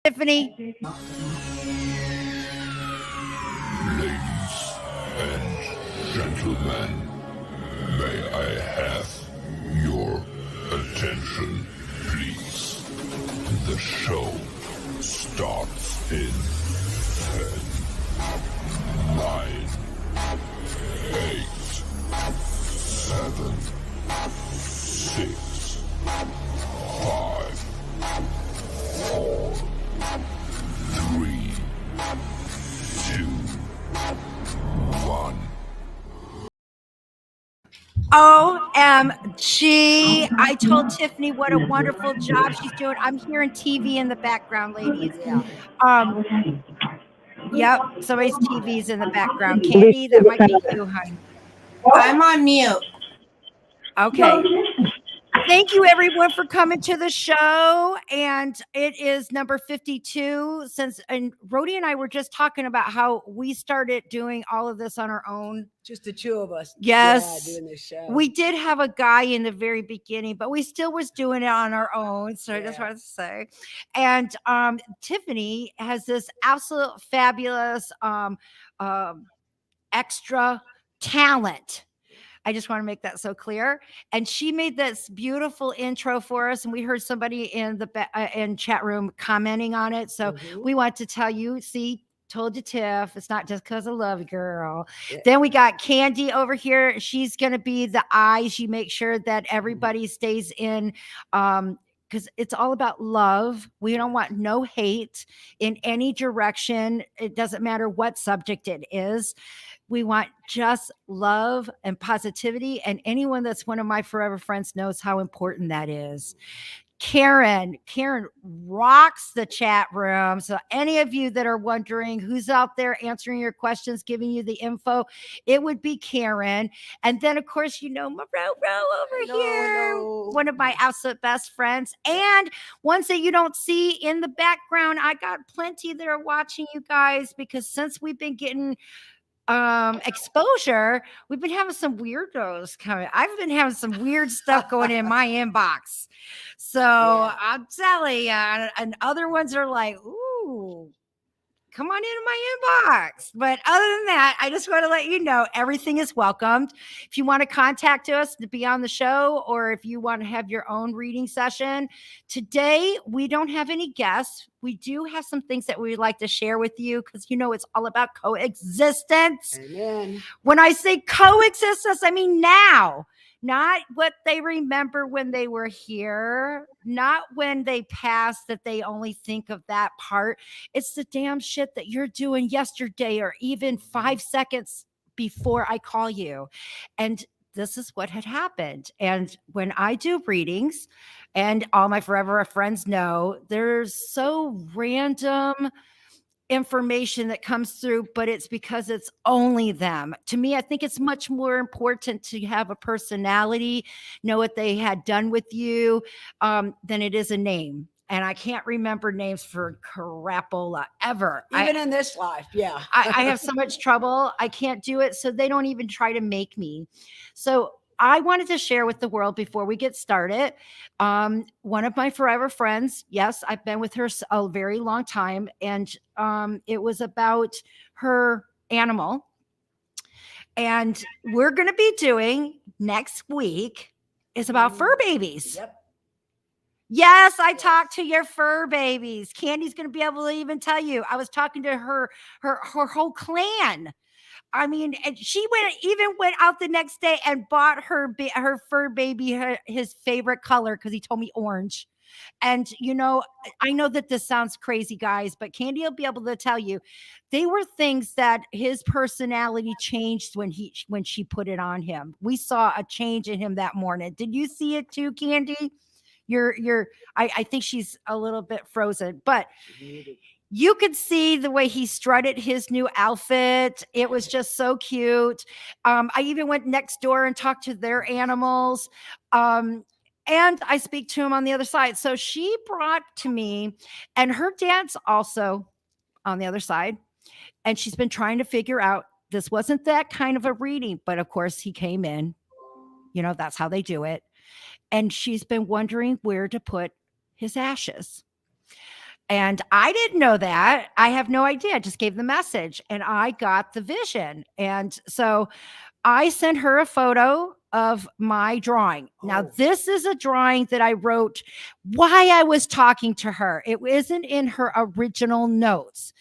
Tiffany. Ladies and gentlemen, may I have your attention, please? The show starts in 10, 9, 8, 7, 6, 5, 4, 3, 2, 1. OMG. I told Tiffany what a wonderful job she's doing. I'm hearing TV in the background, ladies. Yeah. Yep, somebody's TV's in the background. Kandi, that might be you, honey. I'm on mute. Okay. Thank you, everyone, for coming to the show. And it is number 52. And Rody and I were just talking about how we started doing all of this on our own. Just the two of us. Yes. Yeah, doing this show. We did have a guy in the very beginning, but we still was doing it on our own. So I just wanted to say. And Tiffany has this absolute fabulous extra talent. I just want to make that so clear. And she made this beautiful intro for us, and we heard somebody in the in chat room commenting on it. So we want to tell you, see, told you, Tiff, it's not just because I love you, girl. Yeah. Then we got Kandi over here. She's going to be the eyes. She makes sure that everybody stays in, because it's all about love. We don't want no hate in any direction. It doesn't matter what subject it is. We want just love and positivity. And anyone that's one of my forever friends knows how important that is. Karyn rocks the chat room. So any of you that are wondering who's out there answering your questions, giving you the info, it would be Karyn. And then, of course, you know, my Ro over here, one of my absolute best friends. And ones that you don't see in the background, I got plenty that are watching you guys, because since we've been getting exposure, we've been having some weirdos coming. I've been having some weird stuff going in my inbox. So I'm telling you, and other ones are like, ooh, come on into my inbox. But other than that, I just want to let you know everything is welcomed. If you want to contact us to be on the show, or if you want to have your own reading session, today we don't have any guests. We do have some things that we'd like to share with you, because you know it's all about coexistence. Amen. When I say coexistence, I mean now. Not what they remember when they were here, not when they passed that they only think of that part. It's the damn shit that you're doing yesterday, or even 5 seconds before I call you. And this is what had happened. And when I do readings, and all my forever friends know, there's so random information that comes through, but it's because it's only them. To me, I think it's much more important to have a personality, know what they had done with you, than it is a name. And I can't remember names for crapola ever. Even in this life, yeah. I have so much trouble. I can't do it. So they don't even try to make me. So I wanted to share with the world before we get started. One of my forever friends, yes, I've been with her a very long time, and it was about her animal. And we're going to be doing next week is about fur babies. Yep. Yes, I talked to your fur babies. Kandi's going to be able to even tell you. I was talking to her whole clan. I mean, and she went out the next day and bought her fur baby his favorite color, because he told me orange. And you know, I know that this sounds crazy, guys, but Kandi will be able to tell you they were things that his personality changed when she put it on him. We saw a change in him that morning. Did you see it too, Kandi? I think she's a little bit frozen, but you could see the way he strutted his new outfit. It was just so cute. I even went next door and talked to their animals. And I speak to him on the other side. So she brought to me, and her dad's also on the other side. And she's been trying to figure out, this wasn't that kind of a reading, but of course he came in. You know, that's how they do it. And she's been wondering where to put his ashes. And I didn't know that. I have no idea. I just gave the message and I got the vision. And so I sent her a photo of my drawing. Now, Oh. this is a drawing that I wrote while I was talking to her. It isn't in her original notes.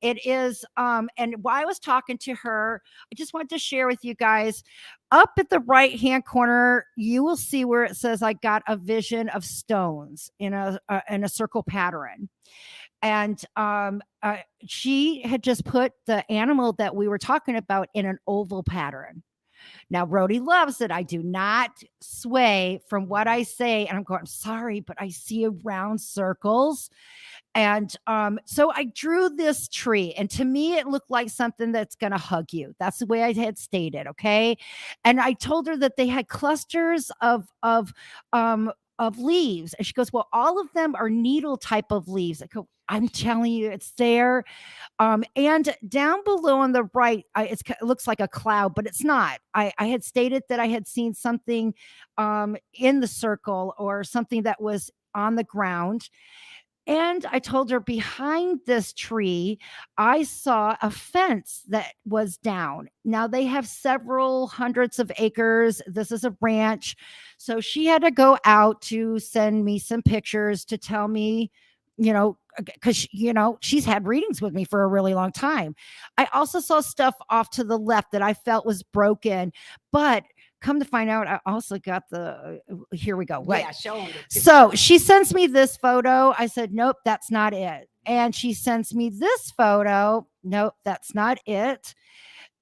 It is, and while I was talking to her, I just wanted to share with you guys. Up at the right hand corner, you will see where it says, "I got a vision of stones in a circle pattern." And she had just put the animal that we were talking about in an oval pattern. Now, Rody loves it. I do not sway from what I say. And I'm going, "I'm sorry, but I see round circles." And so I drew this tree. And to me, it looked like something that's going to hug you. That's the way I had stated. Okay. And I told her that they had clusters of leaves. And she goes, "Well, all of them are needle type of leaves." I go, "I'm telling you, it's there." And down below on the right, it looks like a cloud, but it's not. I had stated that I had seen something in the circle or something that was on the ground. And I told her behind this tree, I saw a fence that was down. Now they have several hundreds of acres. This is a ranch. So she had to go out to send me some pictures to tell me, because, she's had readings with me for a really long time. I also saw stuff off to the left that I felt was broken, but come to find out, I also got here we go. Wait. Yeah, show them. So she sends me this photo. I said, "Nope, that's not it." And she sends me this photo. "Nope, that's not it."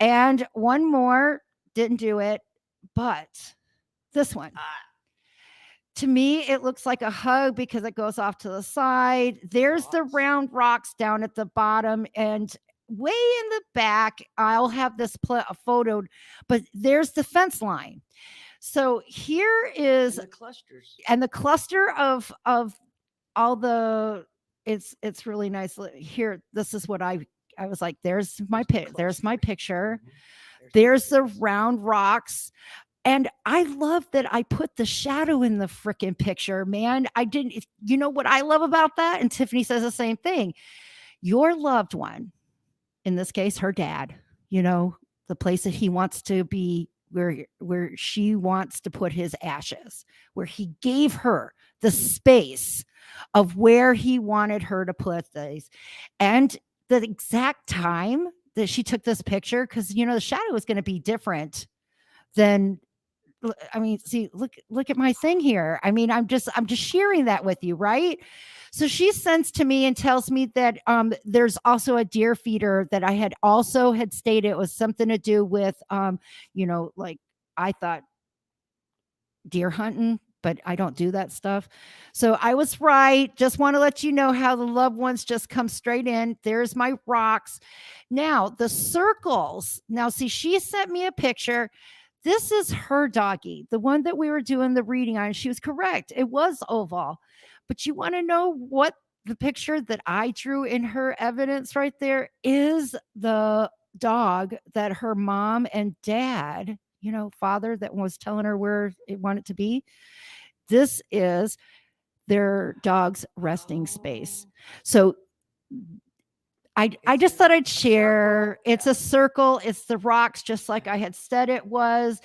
And one more, didn't do it. But this one, to me, it looks like a hug because it goes off to the side. There's the round rocks down at the bottom. And way in the back, I'll have this photo, but there's the fence line. So here is the clusters. and the cluster of all the it's really nice. Here, this is what I was like, there's my picture. There's the round rocks. And I love that I put the shadow in the freaking picture, man. I didn't, you know what I love about that? And Tiffany says the same thing. Your loved one, in this case, her dad, the place that he wants to be, where she wants to put his ashes, where he gave her the space of where he wanted her to put these. And the exact time that she took this picture, because, the shadow was going to be different than, see, look at my thing here. I'm just sharing that with you, right? So she sends to me and tells me that there's also a deer feeder that I had stated it was something to do with like I thought deer hunting, but I don't do that stuff. So I was right. Just want to let you know how the loved ones just come straight in. There's my rocks. Now the circles. Now see, she sent me a picture. This is her doggy, the one that we were doing the reading on. She was correct. It was oval. But you want to know what the picture that I drew in her evidence right there is? The dog that her mom and dad, father that was telling her where it wanted to be. This is their dog's resting space. So I just thought I'd share. It's a circle. It's the rocks, just like I had said it was.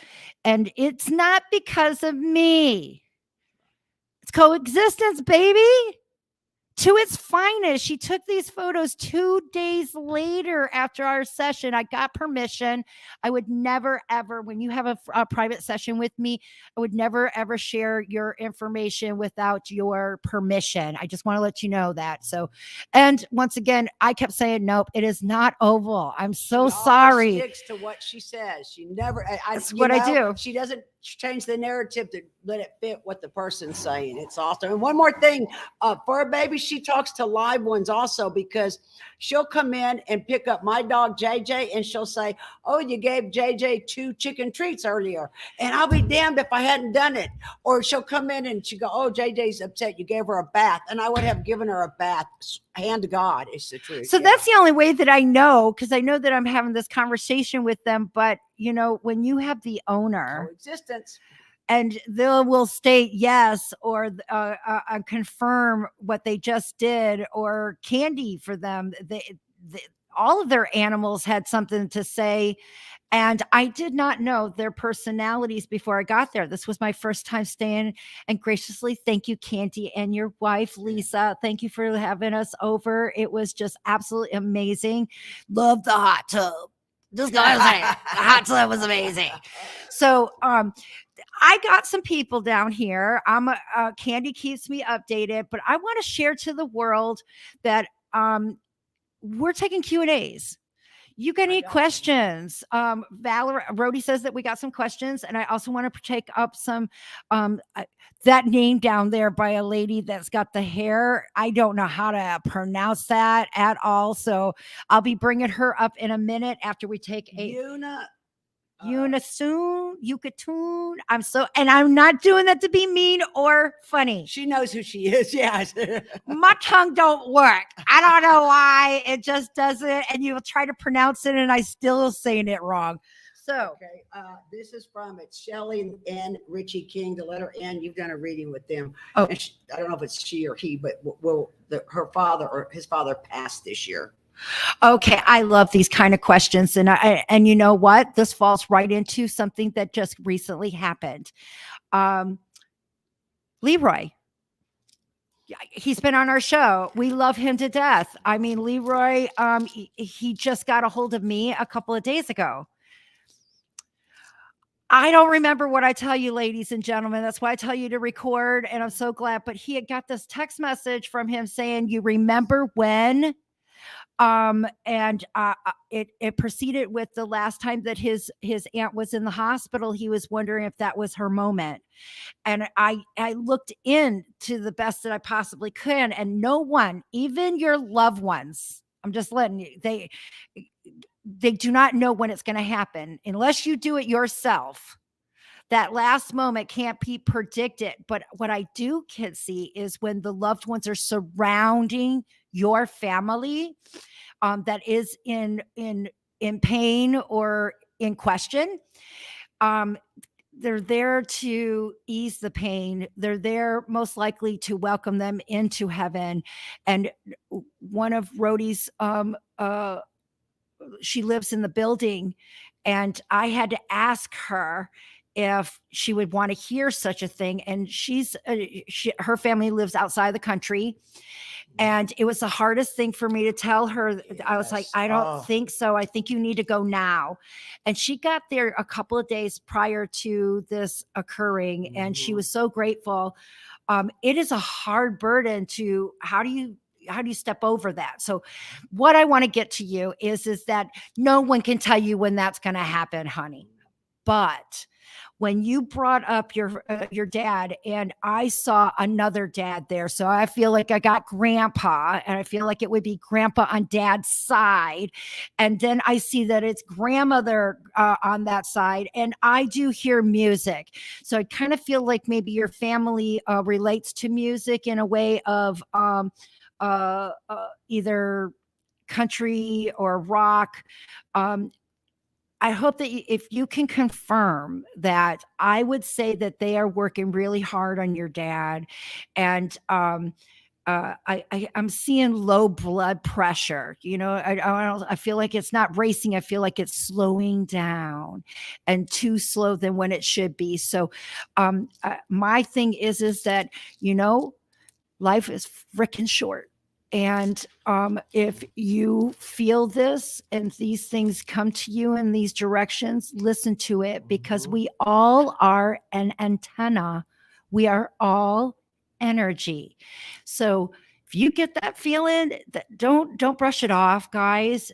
And it's not because of me. It's coexistence, baby. To its finest. She took these photos 2 days later after our session. I got permission. I would never, ever, when you have a private session with me, I would never, ever share your information without your permission. I just want to let you know that. So, and once again, I kept saying, "Nope, it is not oval." I'm so sorry. She sticks to what she says. She never, That's what I do. She doesn't change the narrative to let it fit what the person's saying. It's awesome. And one more thing, for a baby, she talks to live ones also, because she'll come in and pick up my dog JJ and she'll say, "Oh, you gave JJ 2 chicken treats earlier." And I'll be damned if I hadn't done it. Or she'll come in and she go, "Oh, JJ's upset you gave her a bath." And I would have given her a bath. Hand to God, it's the truth. So that's the only way that I know, because I know that I'm having this conversation with them. But when you have the owner, coexistence. and they will state yes or confirm what they just did, or Kandi for them. All of their animals had something to say. And I did not know their personalities before I got there. This was my first time staying. And graciously, thank you, Kandi, and your wife, Lisa. Thank you for having us over. It was just absolutely amazing. Love the hot tub. Just gotta say, the hot tub was amazing. So, I got some people down here. Kandi keeps me updated, but I want to share to the world that we're taking Q&As. You got any questions? Valerie, Rody says that we got some questions, and I also want to take up some that name down there by a lady that's got the hair. I don't know how to pronounce that at all, so I'll be bringing her up in a minute after we take a Yucatoon. I'm not doing that to be mean or funny. She knows who she is. Yes. My tongue don't work. I don't know why. It just doesn't. And you will try to pronounce it, and I still saying it wrong. So okay, this is it's Shelley and Richie King. The letter N. You've done a reading with them. Oh, and I don't know if it's she or he, but her father or his father passed this year. Okay, I love these kind of questions, and you know what? This falls right into something that just recently happened. Leroy, he's been on our show. We love him to death. I mean, Leroy, he just got a hold of me a couple of days ago. I don't remember what I tell you, ladies and gentlemen. That's why I tell you to record, and I'm so glad. But he had got this text message from him saying, "You remember when?" It proceeded with the last time that his aunt was in the hospital. He was wondering if that was her moment. And I looked into the best that I possibly could, and no one, even your loved ones, I'm just letting you, they do not know when it's going to happen unless you do it yourself. That last moment can't be predicted. But what I can see is when the loved ones are surrounding your family that is in pain or in question. They're there to ease the pain. They're there most likely to welcome them into heaven. And one of Rody's, she lives in the building, and I had to ask her if she would want to hear such a thing. And her family lives outside the country. And it was the hardest thing for me to tell her. Yes. I was like, I don't think so. I think you need to go now. And she got there a couple of days prior to this occurring. And she was so grateful. It is a hard burden to, how do you step over that? So what I want to get to you is that no one can tell you when that's going to happen, honey. But when you brought up your dad, and I saw another dad there, so I feel like I got grandpa, and I feel like it would be grandpa on dad's side, and then I see that it's grandmother on that side, and I do hear music. So I kind of feel like maybe your family relates to music in a way of either country or rock. I hope that if you can confirm that, I would say that they are working really hard on your dad. And I'm seeing low blood pressure. You know, I feel like it's not racing. I feel like it's slowing down, and too slow than when it should be. So my thing is that, you know, life is freaking short. And if you feel this and these things come to you in these directions, listen to it, because we all are an antenna. We are all energy. So if you get that feeling, don't brush it off, guys.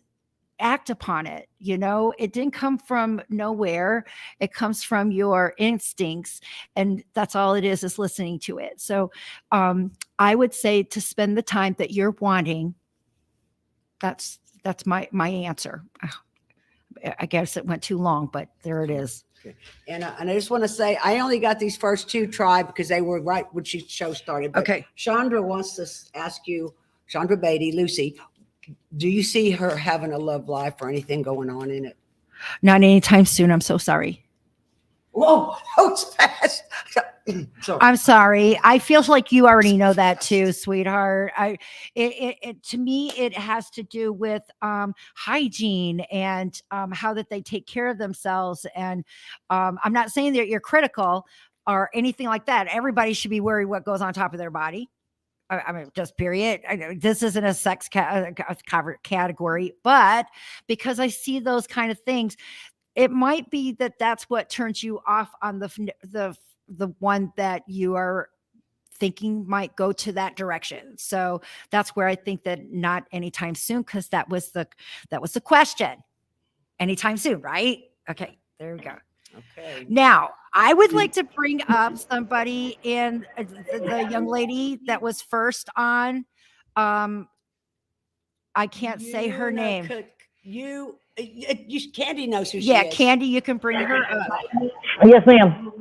Act upon it. You know, it didn't come from nowhere. It comes from your instincts, and that's all it is listening to it. So I would say to spend the time that you're wanting. That's my answer. I guess it went too long, but there it is. And I just want to say, I only got these first two tried because they were right when she show started. But okay. Chandra wants to ask you, Chandra Beatty, Lucy, do you see her having a love life or anything going on in it? Not anytime soon. I'm so sorry. Whoa, that was fast. So I'm sorry. I feel like you already know that too, sweetheart. To me, it has to do with hygiene and how that they take care of themselves. And I'm not saying that you're critical or anything like that. Everybody should be worried what goes on top of their body. I mean, just period. I know this isn't a sex category, but because I see those kind of things, it might be that that's what turns you off on the one that you are thinking might go to that direction. So that's where I think that not anytime soon, because that was the question. Anytime soon, right? Okay, there we go. okay. Now, I would like to bring up somebody in the young lady that was first on. I can't say her name. Kandi knows who Yeah, she is. Kandi, you can bring her up. Yes, ma'am.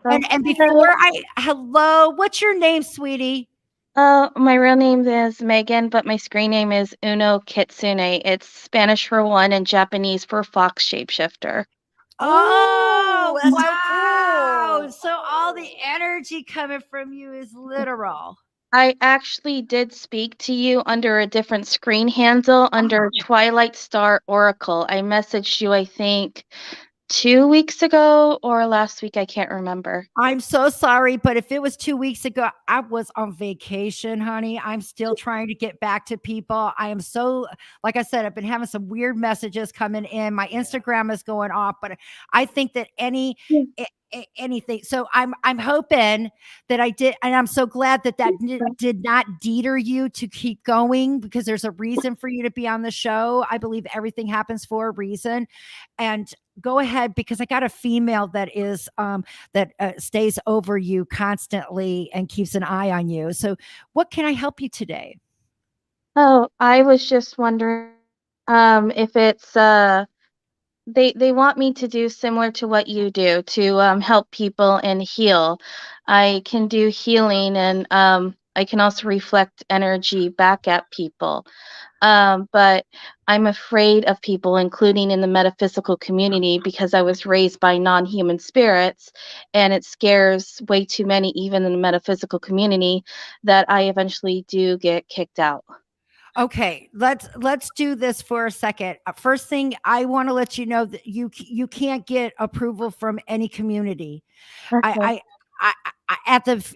And before hello, what's your name, sweetie? My real name is Megan, but my screen name is Uno Kitsune. It's Spanish for one and Japanese for fox shapeshifter. Oh, that's wow. so cool. So all the energy coming from you is literal. I actually did speak to you under a different screen handle under Twilight Star Oracle. I messaged you, I think, 2 weeks ago or last week. I can't remember. I'm so sorry, but if it was 2 weeks ago, I was on vacation, honey. I'm still trying to get back to people. I am so, like I said, I've been having some weird messages coming in. My Instagram is going off, but I think that anything. So I'm hoping that I did, and I'm so glad that did not deter you to keep going, because there's a reason for you to be on the show. I believe everything happens for a reason, and go ahead, because I got a female that is that stays over you constantly and keeps an eye on you. So what can I help you today? Oh, I was just wondering if it's they want me to do similar to what you do to help people and heal. I can do healing and I can also reflect energy back at people. But I'm afraid of people, including in the metaphysical community, because I was raised by non-human spirits, and it scares way too many, even in the metaphysical community, that I eventually do get kicked out. Okay, let's do this for a second. First thing, I want to let you know that you can't get approval from any community. Okay. I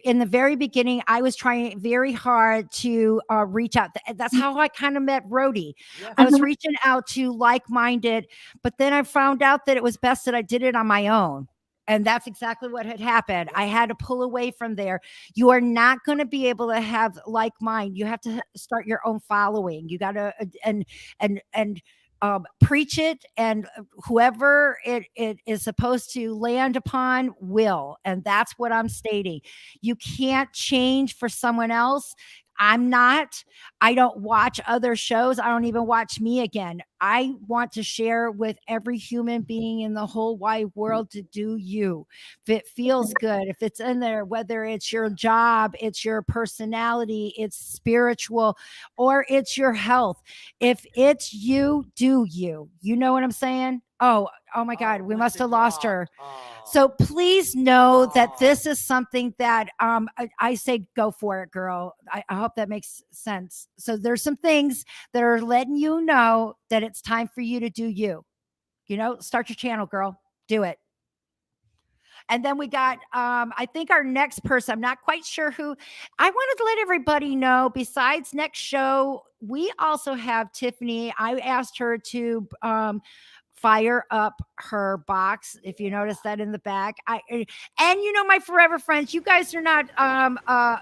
in the very beginning, I was trying very hard to reach out. That's how I kind of met Rody. Yeah. I was reaching out to like-minded, but then I found out that it was best that I did it on my own. And that's exactly what had happened. I had to pull away from there. You are not going to be able to have like mind. You have to start your own following. You got to and preach it, and whoever it is supposed to land upon will. And that's what I'm stating. You can't change for someone else. I don't watch other shows. I don't even watch Me Again. I want to share with every human being in the whole wide world to do you. If it feels good, if it's in there, whether it's your job, it's your personality, it's spiritual, or it's your health. If it's you, do you. You know what I'm saying? Oh my God, we must have lost her. So please know that this is something that I say go for it, girl. I hope that makes sense. So there's some things that are letting you know that it's time for you to do you. Start your channel, girl. Do it. And then we got, I think our next person, I'm not quite sure who. I wanted to let everybody know, besides next show, we also have Tiffany. I asked her to fire up her box. If you notice that in the back, and my forever friends, you guys are not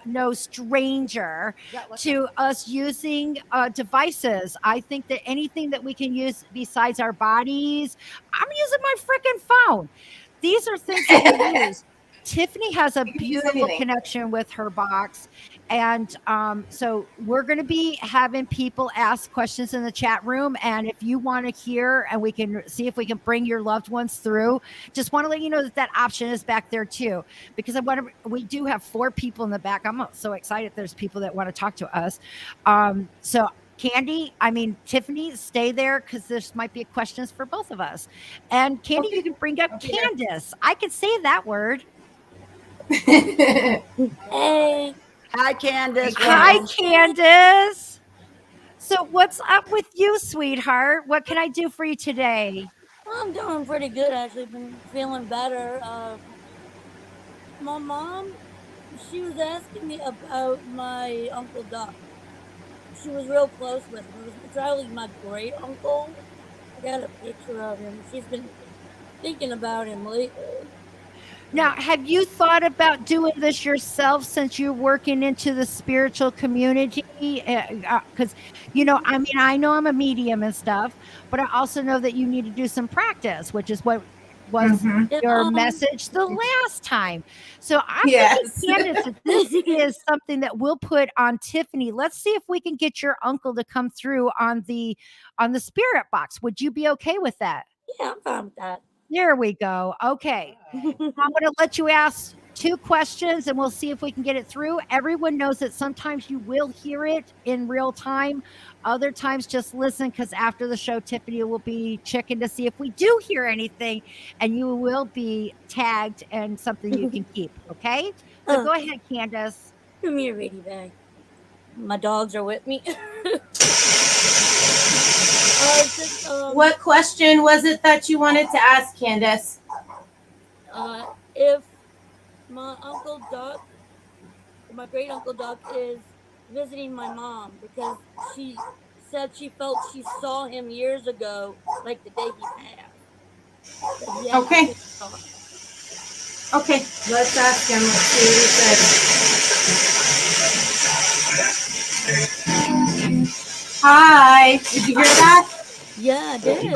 no stranger to us using devices. I think that anything that we can use besides our bodies, I'm using my freaking phone. These are things that we use. Tiffany has a beautiful connection with her box. And so we're going to be having people ask questions in the chat room. And if you want to hear, and we can see if we can bring your loved ones through, just want to let you know that option is back there too, because we do have 4 people in the back. I'm so excited there's people that want to talk to us. So Tiffany, stay there because this might be questions for both of us. And Kandi, you can bring up Candace. I can say that word. Hey. Hi, Candace. Hi, Welcome. Candace. So, what's up with you, sweetheart? What can I do for you today? I'm doing pretty good, actually. Been feeling better. My mom, she was asking me about my Uncle Doc. She was real close with him. It's actually my great uncle. I got a picture of him. She's been thinking about him lately. Now, have you thought about doing this yourself since you're working into the spiritual community? Because, I know I'm a medium and stuff, but I also know that you need to do some practice, which is what was Yeah, your message the last time. So I'm thinking, Yes. Candace, that this is something that we'll put on Tiffany. Let's see if we can get your uncle to come through on the spirit box. Would you be okay with that? yeah, I'm fine with that. There we go. Okay. I'm going to let you ask 2 questions and we'll see if we can get it through. Everyone knows that sometimes you will hear it in real time. Other times, just listen because after the show, Tiffany will be checking to see if we do hear anything and you will be tagged and something you can keep. Okay. So go ahead, Candace. Come here, Rady bag. My dogs are with me. What question was it that you wanted to ask, Candace? If my Uncle Doc, my great Uncle Doc, is visiting my mom because she said she felt she saw him years ago, like the day he passed. That he hadn't Okay. seen him. Okay, let's ask him. Let's see what he says. Hi. Did you hear that? Yeah, I did.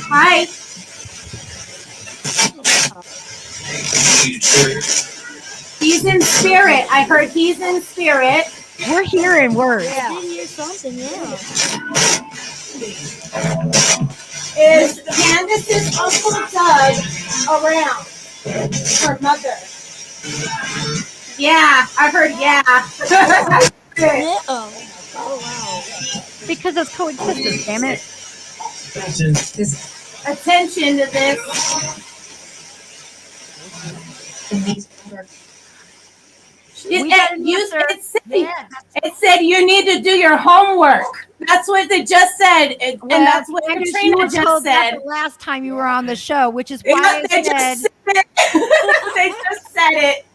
Hi. He's in spirit. I heard he's in spirit. We're hearing words. I did hear something, yeah. Is Candace's Uncle Doug around? Her mother. Yeah, I heard yeah. Yeah. Oh, wow. Because it's coexistence, damn it. Attention to this. It said you need to do your homework. That's what they just said, and that's what Katrina just said. The last time you were on the show, which is why they just said it. They just said it.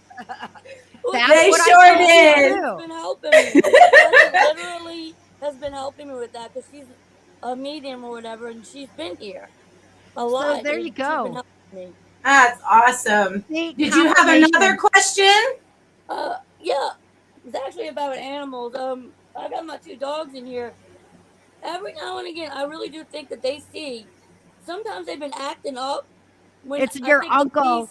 They sure did. It's been helping me. She literally has been helping me with that because she's a medium or whatever, and she's been here a lot. So there you go. She's been helping me. That's awesome. Did you have another question? Yeah. It's actually about animals. I got my 2 dogs in here. Every now and again, I really do think that they see. Sometimes they've been acting up. When it's your uncle.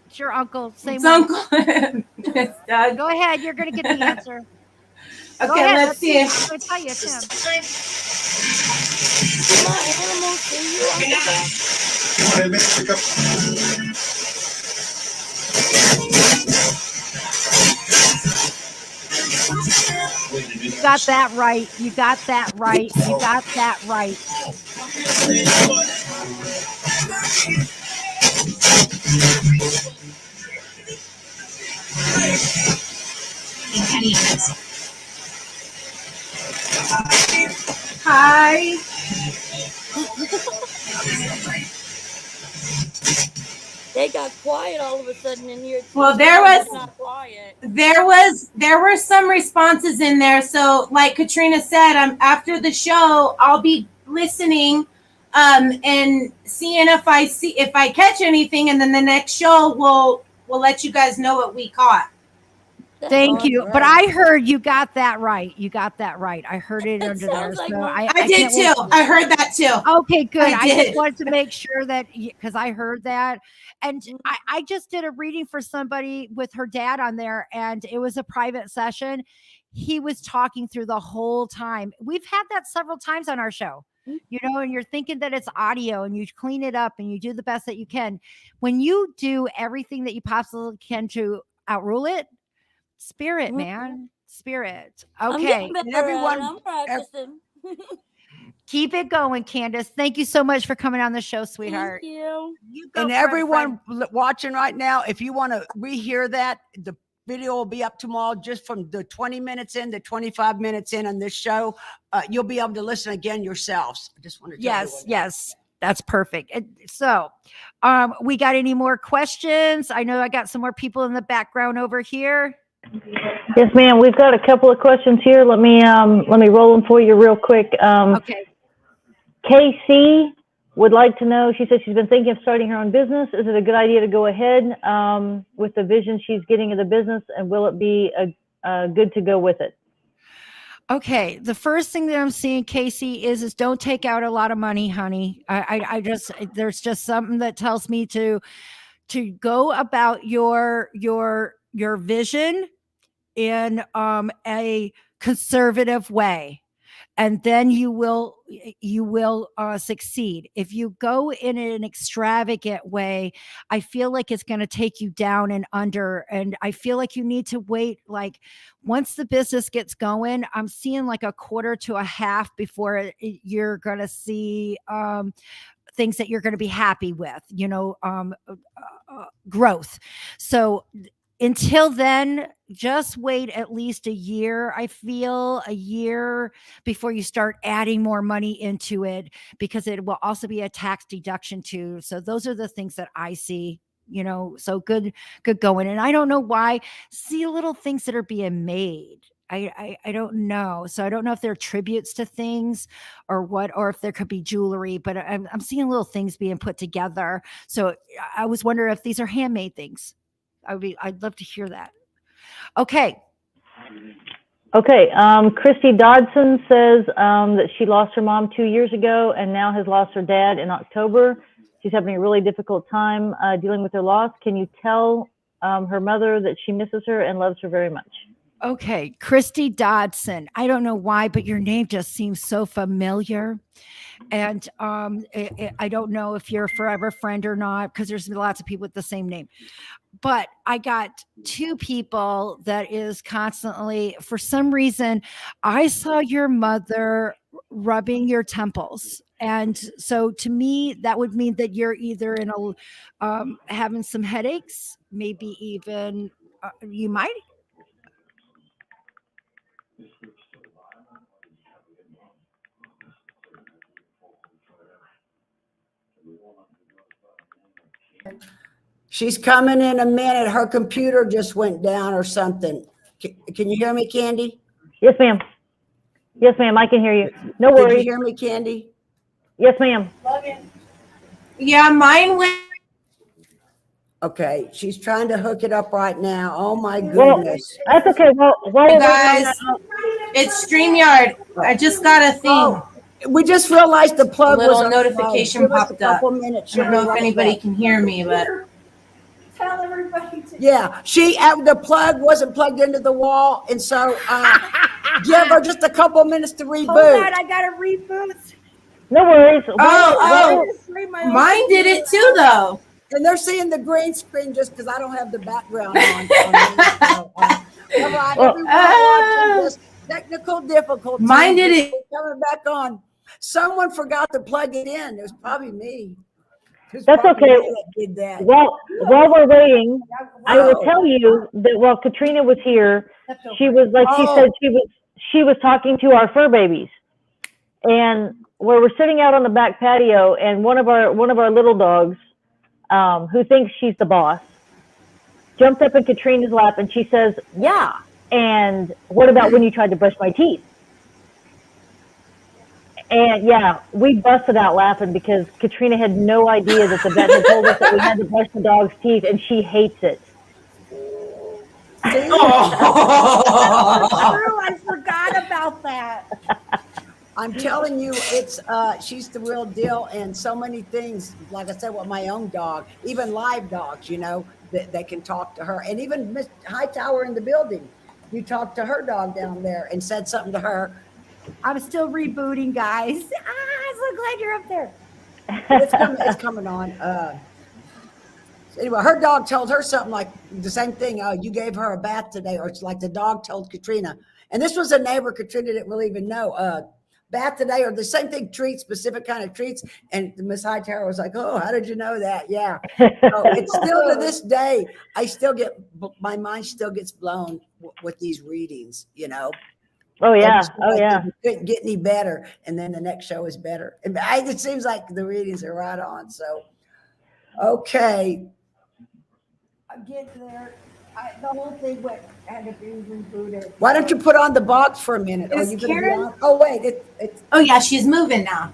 It's your uncle. Same uncle. It's Doug. Go ahead. You're going to get the answer. Okay, let's see. I'm going to tell you, Tim. My animals see You got that right. You got that right. You got that right. Hi. They got quiet all of a sudden in here. Well, there were some responses in there. So, like Katrina said, after the show, I'll be listening, and seeing if I catch anything, and then the next show we'll let you guys know what we caught. Thank you. But I heard you got that right. You got that right. I heard it under there. Like so I did too. I heard that too. Okay, good. I did. just wanted to make sure that because I heard that. And I just did a reading for somebody with her dad on there, and it was a private session. He was talking through the whole time. We've had that several times on our show. And you're thinking that it's audio and you clean it up and you do the best that you can. When you do everything that you possibly can to outrule it, spirit, man. spirit. I'm Okay. getting better And everyone- at it. I'm practicing. Keep it going, Candace. Thank you so much for coming on the show, sweetheart. Thank you. You go, And Fred, everyone Fred. watching right now, if you want to rehear that, the video will be up tomorrow, just from the 20 minutes in to 25 minutes in on this show. You'll be able to listen again yourselves. I just want to tell Yes, everyone that. yes. That's perfect. So, we got any more questions? I know I got some more people in the background over here. Yes, ma'am. We've got a couple of questions here. Let me roll them for you real quick. Okay. KC would like to know, she says she's been thinking of starting her own business. Is it a good idea to go ahead with the vision she's getting of the business, and will it be good to go with it? Okay. The first thing that I'm seeing, Casey, is don't take out a lot of money, honey. I just, there's just something that tells me to go about your vision in a conservative way, and then you will succeed. If you go in an extravagant way, I feel like it's going to take you down and under, and I feel like you need to wait. Like, once the business gets going, I'm seeing like a quarter to a half before you're going to see things that you're going to be happy with, growth. So until then, just wait at least a year. I feel a year before you start adding more money into it, because it will also be a tax deduction too. So those are the things that I see, so good going. And I don't know why, see little things that are being made. I don't know. So I don't know if they're tributes to things or what, or if there could be jewelry, but I'm seeing little things being put together. So I was wondering if these are handmade things. I'd love to hear that. Okay. Okay. Christy Dodson says that she lost her mom 2 years ago and now has lost her dad in October. She's having a really difficult time dealing with her loss. Can you tell her mother that she misses her and loves her very much? Okay, Christy Dodson. I don't know why, but your name just seems so familiar. And I don't know if you're a forever friend or not, because there's lots of people with the same name. But I got two people that is constantly, for some reason, I saw your mother rubbing your temples. And so to me, that would mean that you're either in a having some headaches, maybe even you might. She's coming in a minute. Her computer just went down or something. Can you hear me, Kandi? Yes, ma'am. Yes, ma'am. I can hear you. No Did you worries. hear me, Kandi? Yes, ma'am. Yeah, mine went. Okay, she's trying to hook it up right now. Oh my Well, goodness. that's okay. Well, while Hey we're waiting on guys, that, it's StreamYard. I just got a thing. Oh, we just realized the plug A little was on. notification Give us a popped up. couple minutes. I don't She'll know be if right anybody back. can hear me, but Tell everybody to. Yeah, the plug wasn't plugged into the wall, and so give her just a couple minutes to reboot. Hold on, I gotta reboot. no worries. mine did it too, though. And they're seeing the green screen just because I don't have the background on. All right, everyone watching this, technical difficulties. Mine did it. We're coming back on. Someone forgot to plug it in. It was probably me. It was That's probably okay. me that did that. While we're waiting, I will tell you that while Katrina was here, she was like she said she was talking to our fur babies, and where we're sitting out on the back patio, and one of our little dogs, who thinks she's the boss, jumped up in Katrina's lap and she says, "Yeah, and what about when you tried to brush my teeth?" And yeah, we busted out laughing because Katrina had no idea that the vet had told us that we had to brush the dog's teeth, and she hates it. True, I forgot about that. I'm telling you, it's she's the real deal, and so many things. Like I said, with my own dog, even live dogs, that can talk to her, and even Miss Hightower in the building, you talked to her dog down there and said something to her. I'm still rebooting, guys. I'm so glad you're up there. It's coming on. Anyway, her dog told her something like the same thing. Oh, you gave her a bath today, or it's like the dog told Katrina. And this was a neighbor Katrina didn't really even know. Bath today, or the same thing, treats, specific kind of treats. And Miss Hightower was like, "Oh, how did you know that?" Yeah. So it's still to this day, I still get, my mind still gets blown with these readings, you know. Oh And yeah. it's Oh like yeah. it couldn't get any better. And then the next show is better. And it seems like the readings are right on. So, okay. I get there. The whole thing had to be rebooted. Why don't you put on the box for a minute? Is you gonna be Karyn- on? Oh wait, it's Oh yeah, she's moving now.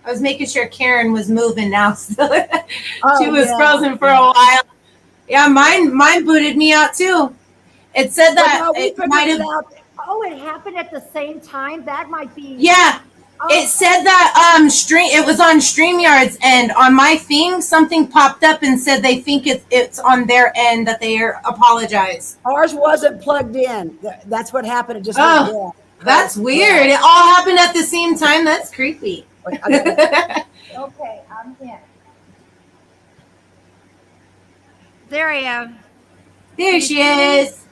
I was making sure Karyn was moving now. So Oh, she was yeah. frozen for a while. Yeah, mine booted me out too. It said that Well, no, we it figured might it have. out. Oh, it happened at the same time. That might be. Yeah, Oh, it said that it was on StreamYards, and on my thing something popped up and said they think it's on their end, that they apologize. Ours wasn't plugged in. That's what happened. It just Oh, went dead. that's weird. It all happened at the same time. That's creepy. Wait, I gotta- okay, I'm in. There I am. There she is.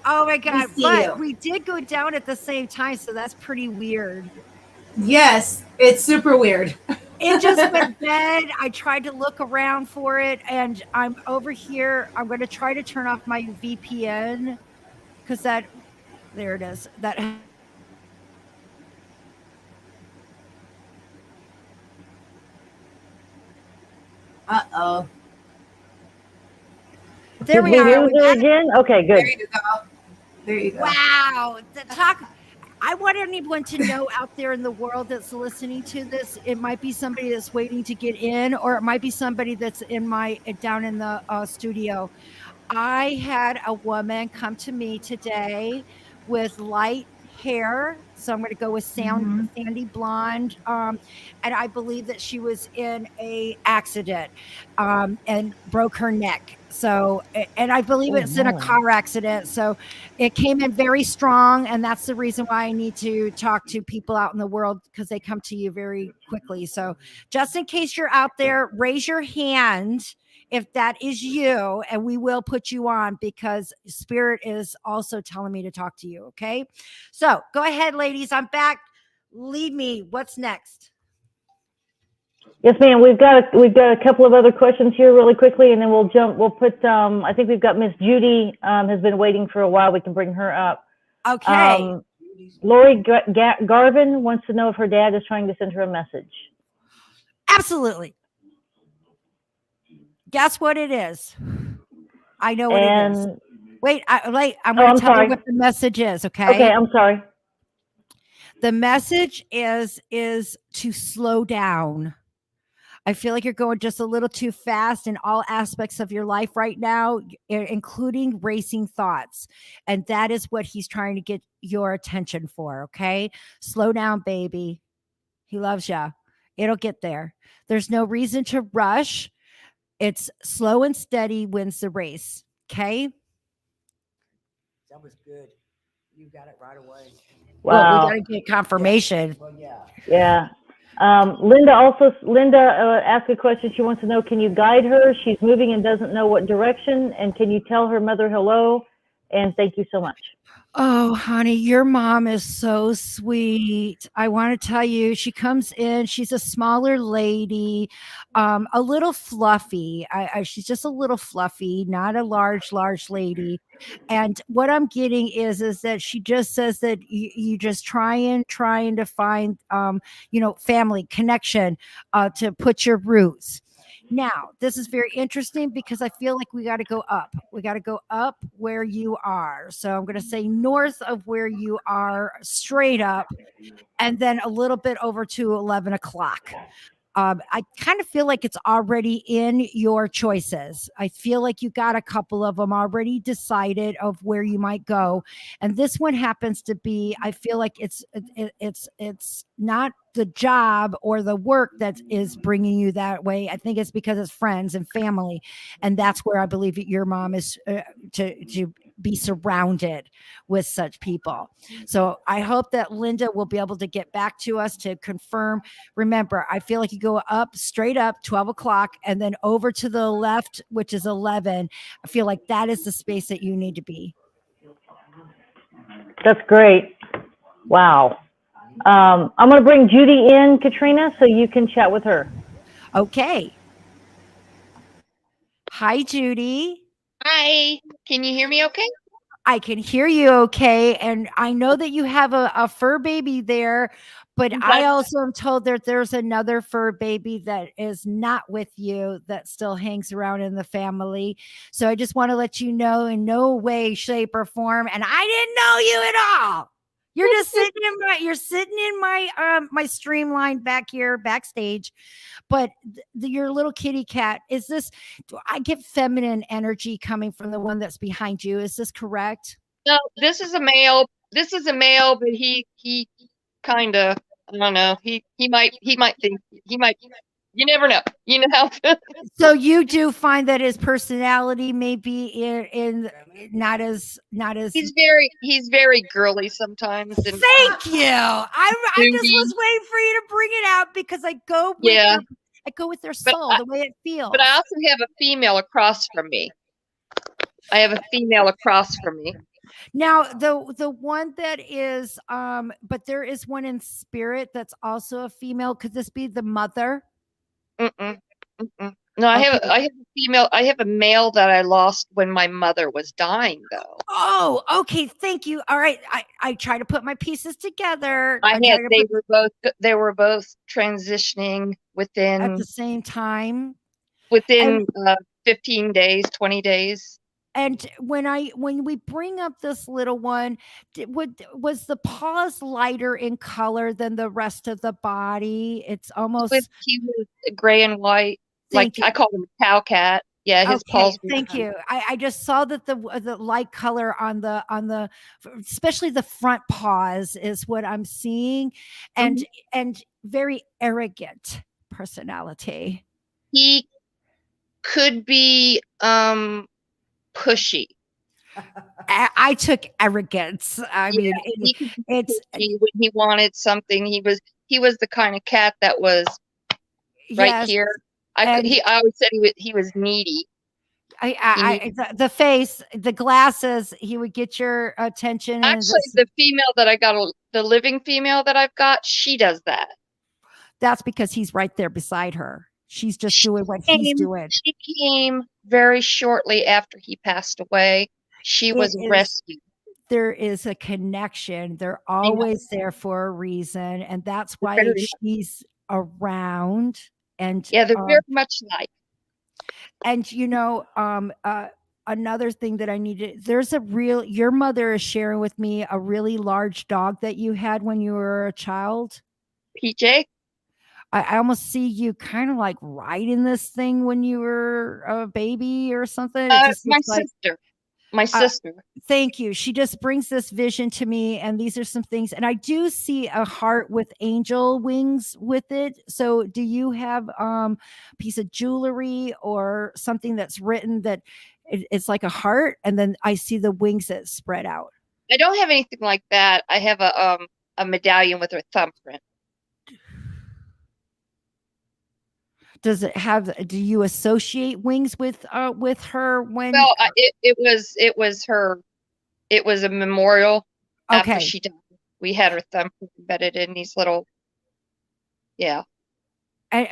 Oh my God. see But you. we did go down at the same time. So that's pretty weird. Yes, it's super weird. It just went dead. I tried to look around for it, and I'm over here. I'm going to try to turn off my VPN because there it is. That. Uh-oh. There Did we are. lose her again? Okay, good. There you go. There you go. Wow. I want anyone to know out there in the world that's listening to this. It might be somebody that's waiting to get in, or it might be somebody that's down in the studio. I had a woman come to me today with light hair. So I'm going to go with sandy blonde. And I believe that she was in a accident and broke her neck. So, and I believe it's in a car accident. So it came in very strong. And that's the reason why I need to talk to people out in the world, because they come to you very quickly. So just in case you're out there, raise your hand if that is you, and we will put you on, because Spirit is also telling me to talk to you. Okay. So go ahead, ladies. I'm back. Lead me. What's next? Yes, ma'am. We've got a couple of other questions here really quickly, and then we'll jump. We'll put. I think we've got Miss Judy has been waiting for a while. We can bring her up. Okay. Lori Garvin wants to know if her dad is trying to send her a message. Absolutely. Guess what it is? I know what it is. Wait, I'm going to tell you what the message is. Okay. Okay, I'm sorry. The message is to slow down. I feel like you're going just a little too fast in all aspects of your life right now, including racing thoughts. And that is what he's trying to get your attention for. Okay. Slow down, baby. He loves you. It'll get there. There's no reason to rush. It's slow and steady wins the race. Okay. That was good. You got it right away. Wow. Well, we got to get confirmation. Well, yeah. Yeah. Linda asked a question. She wants to know, can you guide her? She's moving and doesn't know what direction. And can you tell her mother hello? And thank you so much. Oh, honey, your mom is so sweet. I want to tell you, she comes in, she's a smaller lady, a little fluffy. She's just a little fluffy, not a large lady. And what I'm getting is that she just says that you just trying to find, family connection, to put your roots. Now, this is very interesting because I feel like we got to go up. We got to go up where you are. So I'm going to say north of where you are, straight up, and then a little bit over to 11 o'clock. I kind of feel like it's already in your choices. I feel like you got a couple of them already decided of where you might go. And this one happens to be, I feel like it's not the job or the work that is bringing you that way. I think it's because it's friends and family. And that's where I believe your mom is to be surrounded with such people. So I hope that Linda will be able to get back to us to confirm. Remember, I feel like you go up, straight up, 12 o'clock, and then over to the left, which is 11. I feel like that is the space that you need to be. That's great. Wow. I'm going to bring Judy in, Katrina, so you can chat with her. Okay. Hi, Judy. Hi, can you hear me okay? I can hear you okay. And I know that you have a fur baby there, but I also am told that there's another fur baby that is not with you that still hangs around in the family. So I just want to let you know in no way, shape, or form. And I didn't know you at all. You're just sitting in my my streamline back here backstage. But your little kitty cat, is this, do I get feminine energy coming from the one that's behind you? Is this correct? No, this is a male. This is a male, but he kind of, I don't know. He might think he might. You never know. You know. So you do find that his personality may be in not as He's very girly sometimes. And Thank you. I just was waiting for you to bring it out because I go with their soul, the way it feels. But I also have a female across from me. Now the one that is but there is one in spirit that's also a female. Could this be the mother? Mm-mm, mm-mm. No, I have a female. I have a male that I lost when my mother was dying, though. Oh, okay. Thank you. All right. I try to put my pieces together. They were both transitioning at the same time. Within 15 days, 20 days. And when we bring up this little one, was the paws lighter in color than the rest of the body? It's almost he was gray and white. I call him a cow cat. Yeah, his paws. Thank you. I just saw that the light color on the especially the front paws is what I'm seeing, and very arrogant personality. He could be pushy. I took arrogance. I mean, it's when he wanted something, he was the kind of cat that was right here. I always said he was needy. The face, the glasses, he would get your attention. Actually, the female that I got, the living female that I've got, she does that. That's because he's right there beside her. She's just doing what he's doing. She came very shortly after he passed away. She was rescued. There is a connection. They're always there for a reason. And that's why she's around. And yeah, they're very much like. And another thing that I needed, your mother is sharing with me a really large dog that you had when you were a child. PJ. I almost see you kind of like riding this thing when you were a baby or something. My sister. Thank you. She just brings this vision to me. And these are some things. And I do see a heart with angel wings with it. So do you have a piece of jewelry or something that's written that it's like a heart? And then I see the wings that spread out. I don't have anything like that. I have a medallion with her thumbprint. Does it have? Do you associate wings with her when? Well, it was her. It was a memorial. Okay. After she died, we had her thumbprint embedded in these little. Yeah.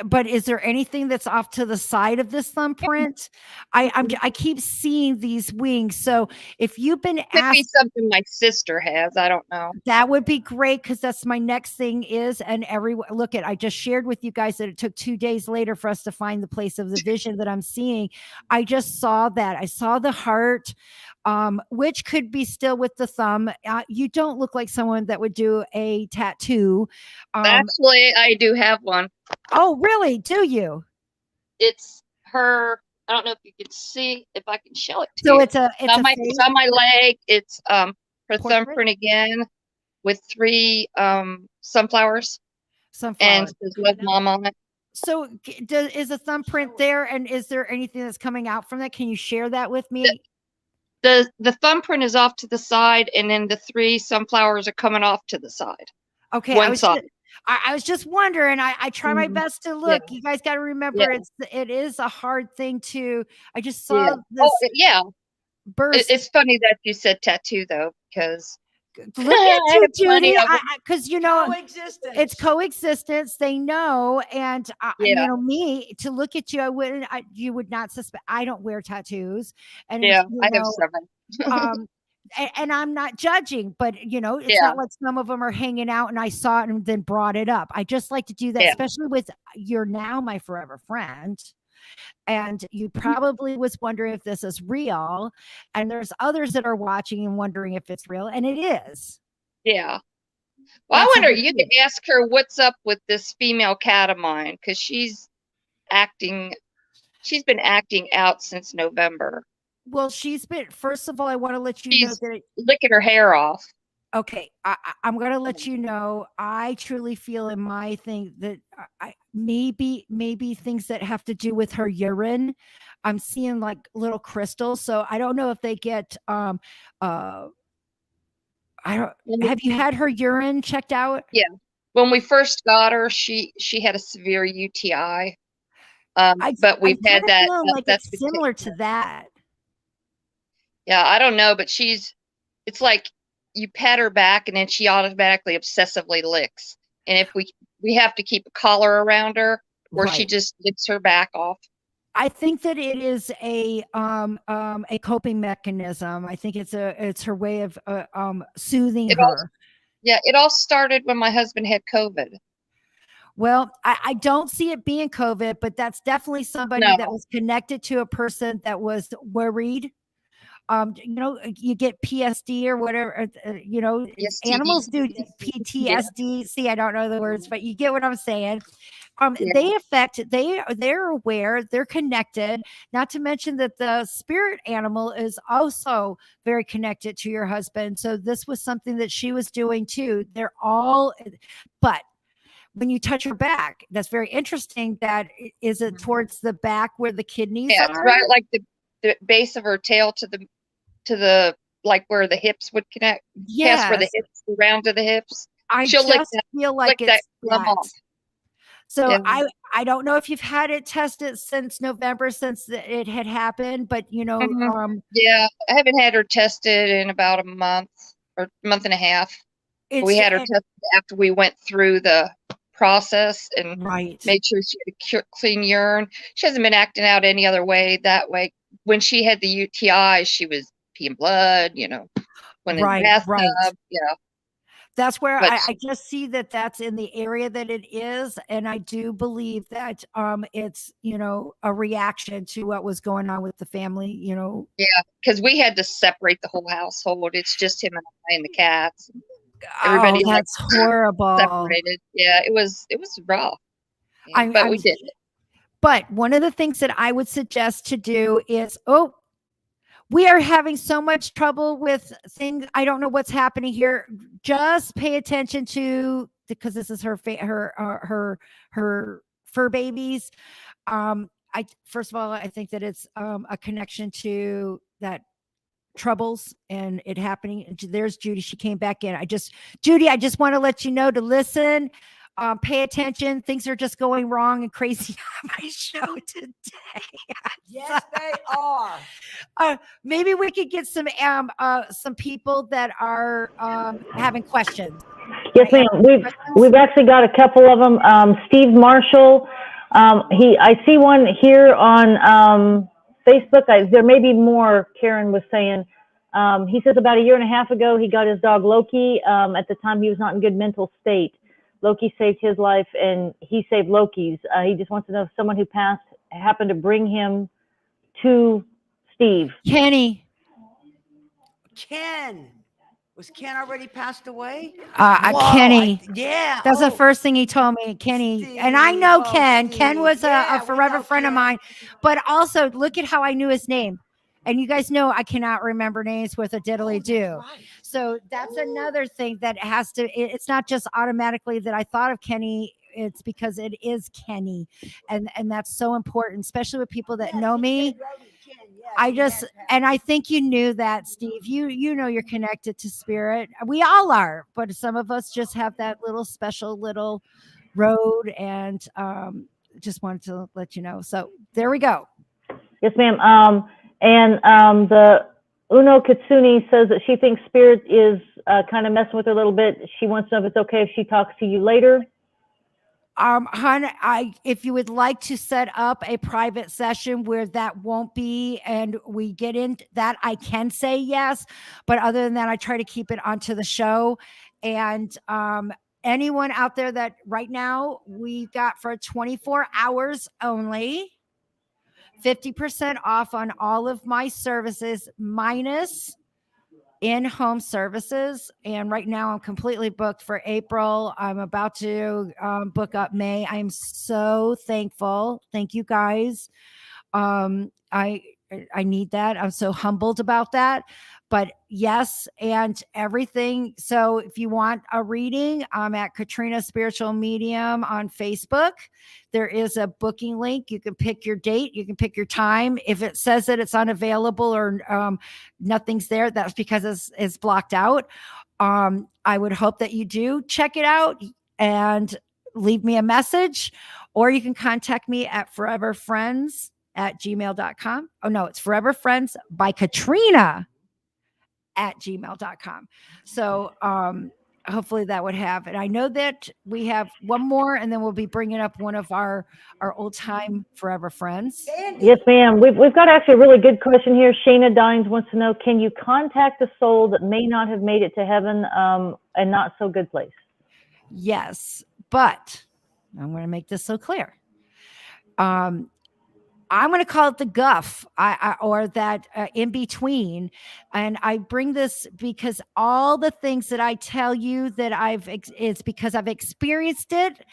But is there anything that's off to the side of this thumbprint? I keep seeing these wings. So if you've been asked, could be something my sister has. I don't know. That would be great because that's my next thing is. And I just shared with you guys that it took 2 days later for us to find the place of the vision that I'm seeing. I just saw that. I saw the heart, which could be still with the thumb. You don't look like someone that would do a tattoo. Actually, I do have one. Oh, really? Do you? It's her. I don't know if you can see, if I can show it to you. So it's on my leg. It's her thumbprint again with 3 sunflowers. And it says "Love Mom" on it. So is a thumbprint there? And is there anything that's coming out from that? Can you share that with me? The thumbprint is off to the side, and then the 3 sunflowers are coming off to the side. Okay, One side. I was just wondering. I try my best to look. You guys got to remember, it is a hard thing to. I just saw this burst. It's funny that you said tattoo though, because look at you, Judy. Because it's coexistence. They know, and me to look at you, I wouldn't. You would not suspect. I don't wear tattoos, and I have several. And I'm not judging, but it's not like some of them are hanging out and I saw it and then brought it up. I just like to do that, especially with you're now my forever friend. And you probably was wondering if this is real. And there's others that are watching and wondering if it's real. And it is. Yeah. Well, I wonder, you could ask her what's up with this female cat of mine, because she's been acting out since November. Well, first of all, I want to let you know that licking her hair off. Okay. I'm going to let you know, I truly feel in my thing that maybe things that have to do with her urine. I'm seeing like little crystals. So I don't know if they get, have you had her urine checked out? Yeah. When we first got her, she had a severe UTI. But we've had that. That's similar to that. Yeah, I don't know, but it's like you pat her back and then she automatically obsessively licks. And if we have to keep a collar around her, or she just licks her back off. I think that it is a coping mechanism. I think it's her way of soothing her. It all started when my husband had COVID. Well, I don't see it being COVID, but that's definitely somebody that was connected to a person that was worried. You get PSD or whatever, animals do PTSD. See, I don't know the words, but you get what I'm saying. They're aware, they're connected, not to mention that the spirit animal is also very connected to your husband. So this was something that she was doing too. But when you touch her back, that's very interesting. Is it towards the back where the kidneys are? Yeah, it's right like the base of her tail to the like where the hips would connect. Yes, where the hips around to the hips. She'll feel like it's that. So I don't know if you've had it tested since November, since it had happened, but I haven't had her tested in about a month or month and a half. We had her tested after we went through the process and made sure she had a clean urine. She hasn't been acting out any other way that way. When she had the UTI, she was peeing blood, when in the bathtub, That's where I just see that's in the area that it is. And I do believe that it's, a reaction to what was going on with the family, Yeah, because we had to separate the whole household. It's just him and I and the cats. Everybody that's horrible. Separated. Yeah, it was rough. Yeah, but we did it. But one of the things that I would suggest to do is, we are having so much trouble with things. I don't know what's happening here. Just pay attention to, because this is her fur babies. First of all, I think that it's a connection to that troubles and it happening. There's Judy. She came back in. Judy, I just want to let you know to listen. Pay attention. Things are just going wrong and crazy on my show today. Yes, they are. Maybe we could get some people that are having questions. Yes, ma'am. We've actually got a couple of them. Steve Marshall. I see one here on Facebook. There may be more. Karyn was saying. He says about a year and a half ago he got his dog Loki. At the time he was not in good mental state. Loki saved his life and he saved Loki's. He just wants to know if someone who passed happened to bring him to Steve. Ken. Was Ken already passed away? Kenny. Yeah. That's the first thing he told me, Kenny. Steve, and I know Ken. Steve. Ken was a forever friend of mine. But also, look at how I knew his name. And you guys know I cannot remember names with a diddly do. Right. So that's another thing that it's not just automatically that I thought of Kenny. It's because it is Kenny. And that's so important, especially with people that know me. I just, and I think you knew that, Steve. You know you're connected to spirit. We all are, but some of us just have that little special little road, and just wanted to let you know. So there we go. Yes, ma'am. The Uno Kitsune says that she thinks spirit is kind of messing with her a little bit. She wants to know if it's okay if she talks to you later. Hon, if you would like to set up a private session where that won't be, and we get into that, I can say yes. But other than that, I try to keep it onto the show. And anyone out there that right now we've got for 24 hours only, 50% off on all of my services minus in-home services. And right now I'm completely booked for April. I'm about to book up May. I'm so thankful. Thank you guys. I need that. I'm so humbled about that. But yes, and everything. So if you want a reading, I'm at Katrina Spiritual Medium on Facebook. There is a booking link. You can pick your date. You can pick your time. If it says that it's unavailable or nothing's there, that's because it's blocked out. I would hope that you do check it out and leave me a message, or you can contact me at foreverfriends@gmail.com. Oh no, it's Forever Friends by Katrina @gmail.com. So hopefully that would have, and I know that we have one more, and then we'll be bringing up one of our old time forever friends. Yes, ma'am. We've got actually a really good question here. Shayna Dines wants to know, can you contact a soul that may not have made it to heaven, a not so good place? Yes, but I'm going to make this so clear. I'm going to call it the guff, or that in between. And I bring this because all the things that I tell you that it's because I've experienced it,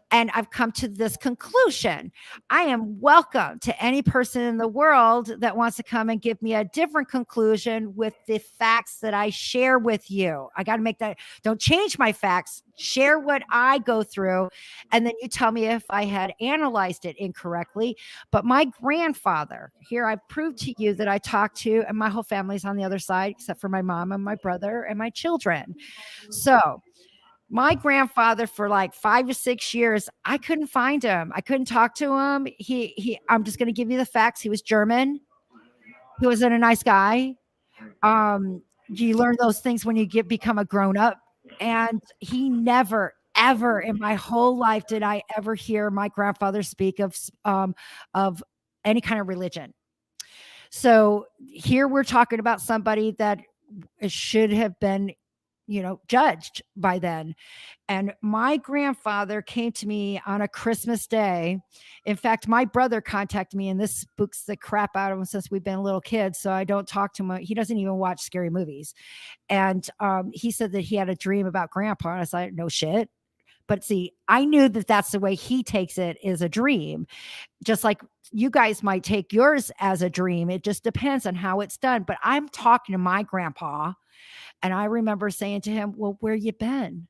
and I've come to this conclusion. I am welcome to any person in the world that wants to come and give me a different conclusion with the facts that I share with you. I got to make that, don't change my facts, share what I go through, and then you tell me if I had analyzed it incorrectly. But my grandfather, here I've proved to you that I talked to, and my whole family's on the other side, except for my mom and my brother and my children. So my grandfather, for like 5 to 6 years, I couldn't find him. I couldn't talk to him. I'm just going to give you the facts. He was German. He wasn't a nice guy. You learn those things when you become a grown up. And he never, ever in my whole life did I ever hear my grandfather speak of any kind of religion. So here we're talking about somebody that should have been, judged by then. And my grandfather came to me on a Christmas day. In fact, my brother contacted me, and this spooks the crap out of him since we've been little kids. So I don't talk to him. He doesn't even watch scary movies. And he said that he had a dream about grandpa. And I was like, no shit. But see, I knew that that's the way he takes it, is a dream. Just like you guys might take yours as a dream. It just depends on how it's done. But I'm talking to my grandpa, and I remember saying to him, well, where you been?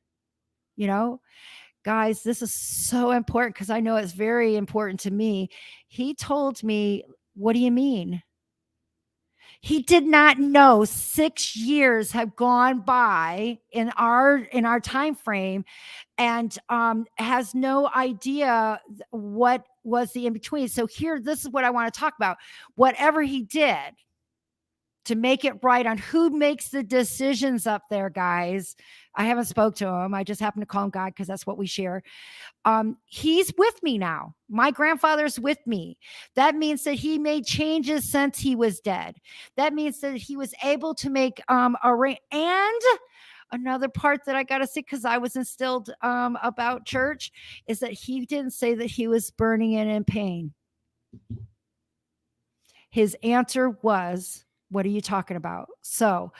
Guys, this is so important because I know it's very important to me. He told me, what do you mean? He did not know 6 years have gone by in our time frame, and has no idea what was the in between. So here, this is what I want to talk about. Whatever he did to make it right on who makes the decisions up there, guys. I haven't spoke to him. I just happen to call him God because that's what we share. He's with me now. My grandfather's with me. That means that he made changes since he was dead. That means that he was able to make and another part that I got to say, because I was instilled about church, is that he didn't say that he was burning and in pain. His answer was, what are you talking about? So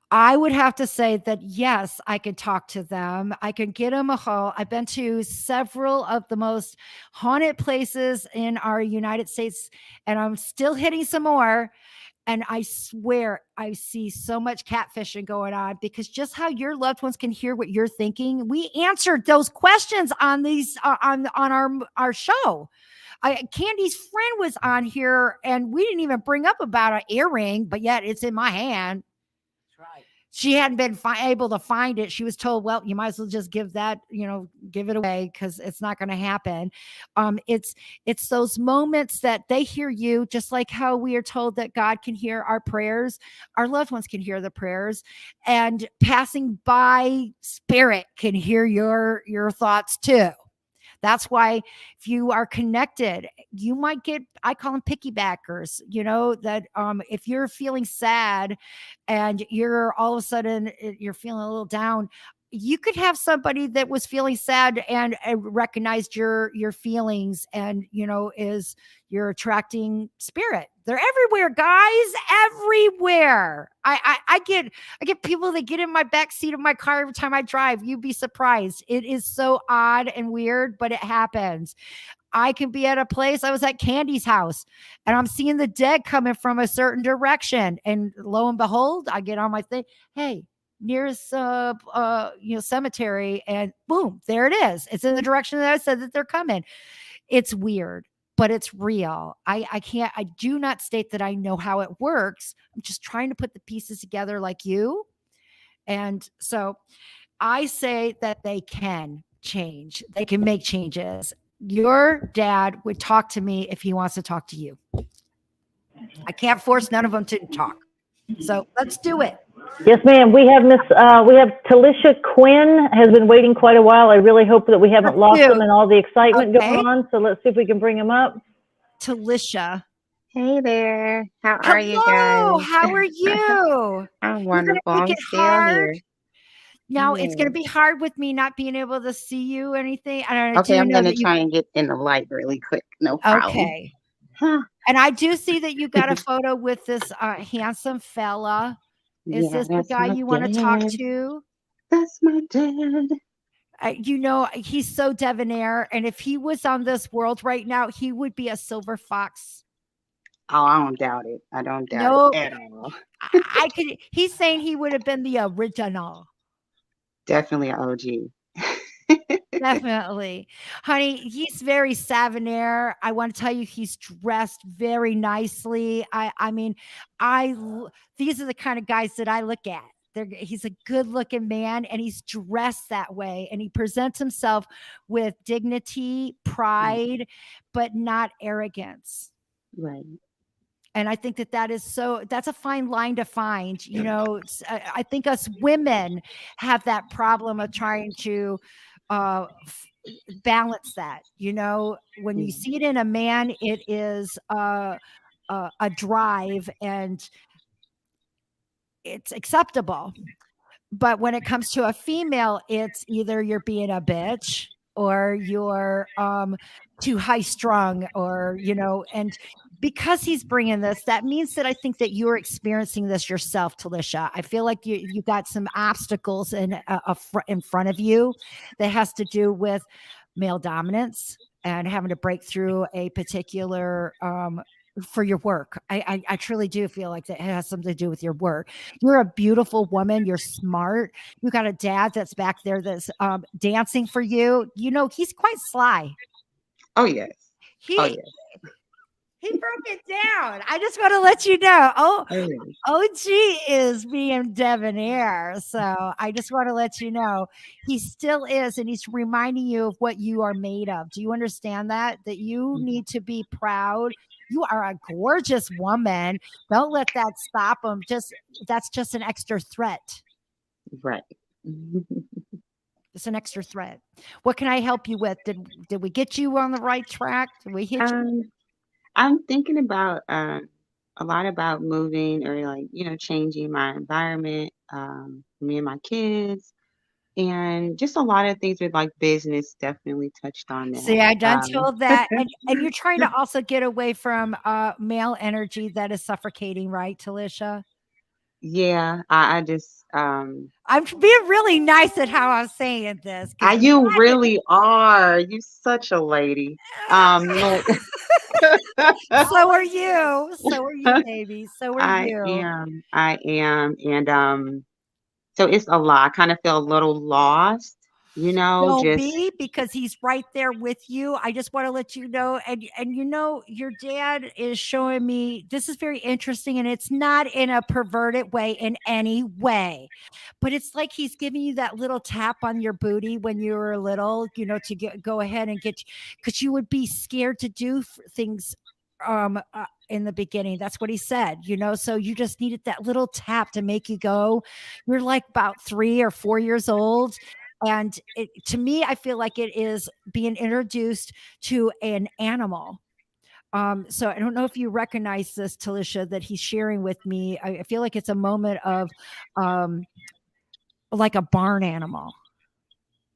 I would have to say that, yes, I could talk to them. I can get them a call. I've been to several of the most haunted places in our United States, and I'm still hitting some more. And I swear I see so much catfishing going on, because just how your loved ones can hear what you're thinking. We answered those questions on these on our show. Candy's friend was on here, and we didn't even bring up about an earring, but yet it's in my hand. That's right. She hadn't been able to find it. She was told, well, you might as well just give it away because it's not going to happen. It's those moments that they hear you, just like how we are told that God can hear our prayers. Our loved ones can hear the prayers, and passing by spirit can hear your thoughts too. That's why if you are connected, you might get, I call them piggybackers, that if you're feeling sad and you're all of a sudden you're feeling a little down, you could have somebody that was feeling sad and recognized your feelings, and is you're attracting spirit. They're everywhere, guys, everywhere. I get people that get in my back seat of my car every time I drive. You'd be surprised. It is so odd and weird, but it happens. I can be at a place. I was at Kandi's house and I'm seeing the dead coming from a certain direction, and lo and behold, I get on my thing. Hey, nearest cemetery, and boom, there it is. It's in the direction that I said that they're coming. It's weird, but it's real. I do not state that I know how it works. I'm just trying to put the pieces together like you. And so I say that they can change. They can make changes. Your dad would talk to me if he wants to talk to you. I can't force none of them to talk. So let's do it. Yes, ma'am. We have Talisha Quinn has been waiting quite a while. I really hope that we haven't lost him and all the excitement going on. So let's see if we can bring him up. Talisha. Hey there. How are you guys? How are you? I'm wonderful. I'm still here. Now it's going to be hard with me not being able to see you or anything. Okay, I'm going to try and get in the light really quick. No problem. Okay. And I do see that you got a photo with this handsome fella. Is this the guy you want to talk to? That's my dad. He's so debonair. And if he was on this world right now, he would be a silver fox. Oh, I don't doubt it. I don't doubt it at all. He's saying he would have been the original. Definitely an OG. Definitely. Honey, he's very savanair. I want to tell you, he's dressed very nicely. These are the kind of guys that I look at. He's a good looking man, and he's dressed that way, and he presents himself with dignity, pride, but not arrogance. Right. And I think that's a fine line to find. I think us women have that problem of trying to balance that. When you see it in a man, it is a drive and it's acceptable. But when it comes to a female, it's either you're being a bitch or you're too high strung, or and because he's bringing this, that means that I think that you're experiencing this yourself, Talisha. I feel like you got some obstacles in front of you that has to do with male dominance and having to break through a particular for your work. I truly do feel like that has something to do with your work. You're a beautiful woman. You're smart. You got a dad that's back there that's dancing for you. He's quite sly. Oh, yes. He broke it down. I just want to let you know. OG is being debonair. So I just want to let you know he still is. And he's reminding you of what you are made of. Do you understand that? That you need to be proud. You are a gorgeous woman. Don't let that stop him. That's just an extra threat. Right. It's an extra threat. What can I help you with? Did we get you on the right track? Did we hit you? I'm thinking about a lot about moving or changing my environment, me and my kids, and just a lot of things with business. Definitely touched on that. See, I done told that, and you're trying to also get away from male energy that is suffocating, right, Talisha? Yeah, I just I'm being really nice at how I'm saying this. You really are. You're such a lady. So are you. So are you, baby. So are you. I am. And so it's a lot. I kind of feel a little lost. You know, Don't just be, because he's right there with you. I just want to let you know, and your dad is showing me this is very interesting, and it's not in a perverted way in any way, but it's like he's giving you that little tap on your booty when you were little, to go ahead and get, because you would be scared to do things in the beginning. That's what he said, so you just needed that little tap to make you go. You're like about 3 or 4 years old. And to me, I feel like it is being introduced to an animal. So I don't know if you recognize this, Talisha, that he's sharing with me. I feel like it's a moment of like a barn animal.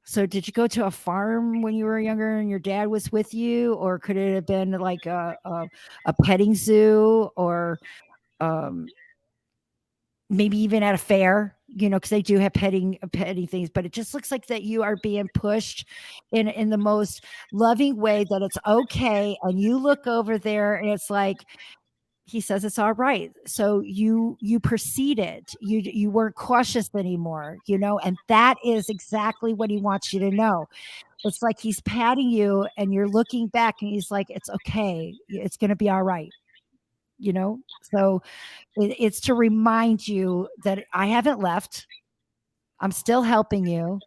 So did you go to a farm when you were younger and your dad was with you? Or could it have been like a petting zoo, or maybe even at a fair, because they do have petting things, but it just looks like that you are being pushed in the most loving way, that it's okay. And you look over there and it's like, he says it's all right. So you proceeded, you weren't cautious anymore, and that is exactly what he wants you to know. It's like he's patting you and you're looking back and he's like, it's okay. It's going to be all right. So it's to remind you that I haven't left. I'm still helping you.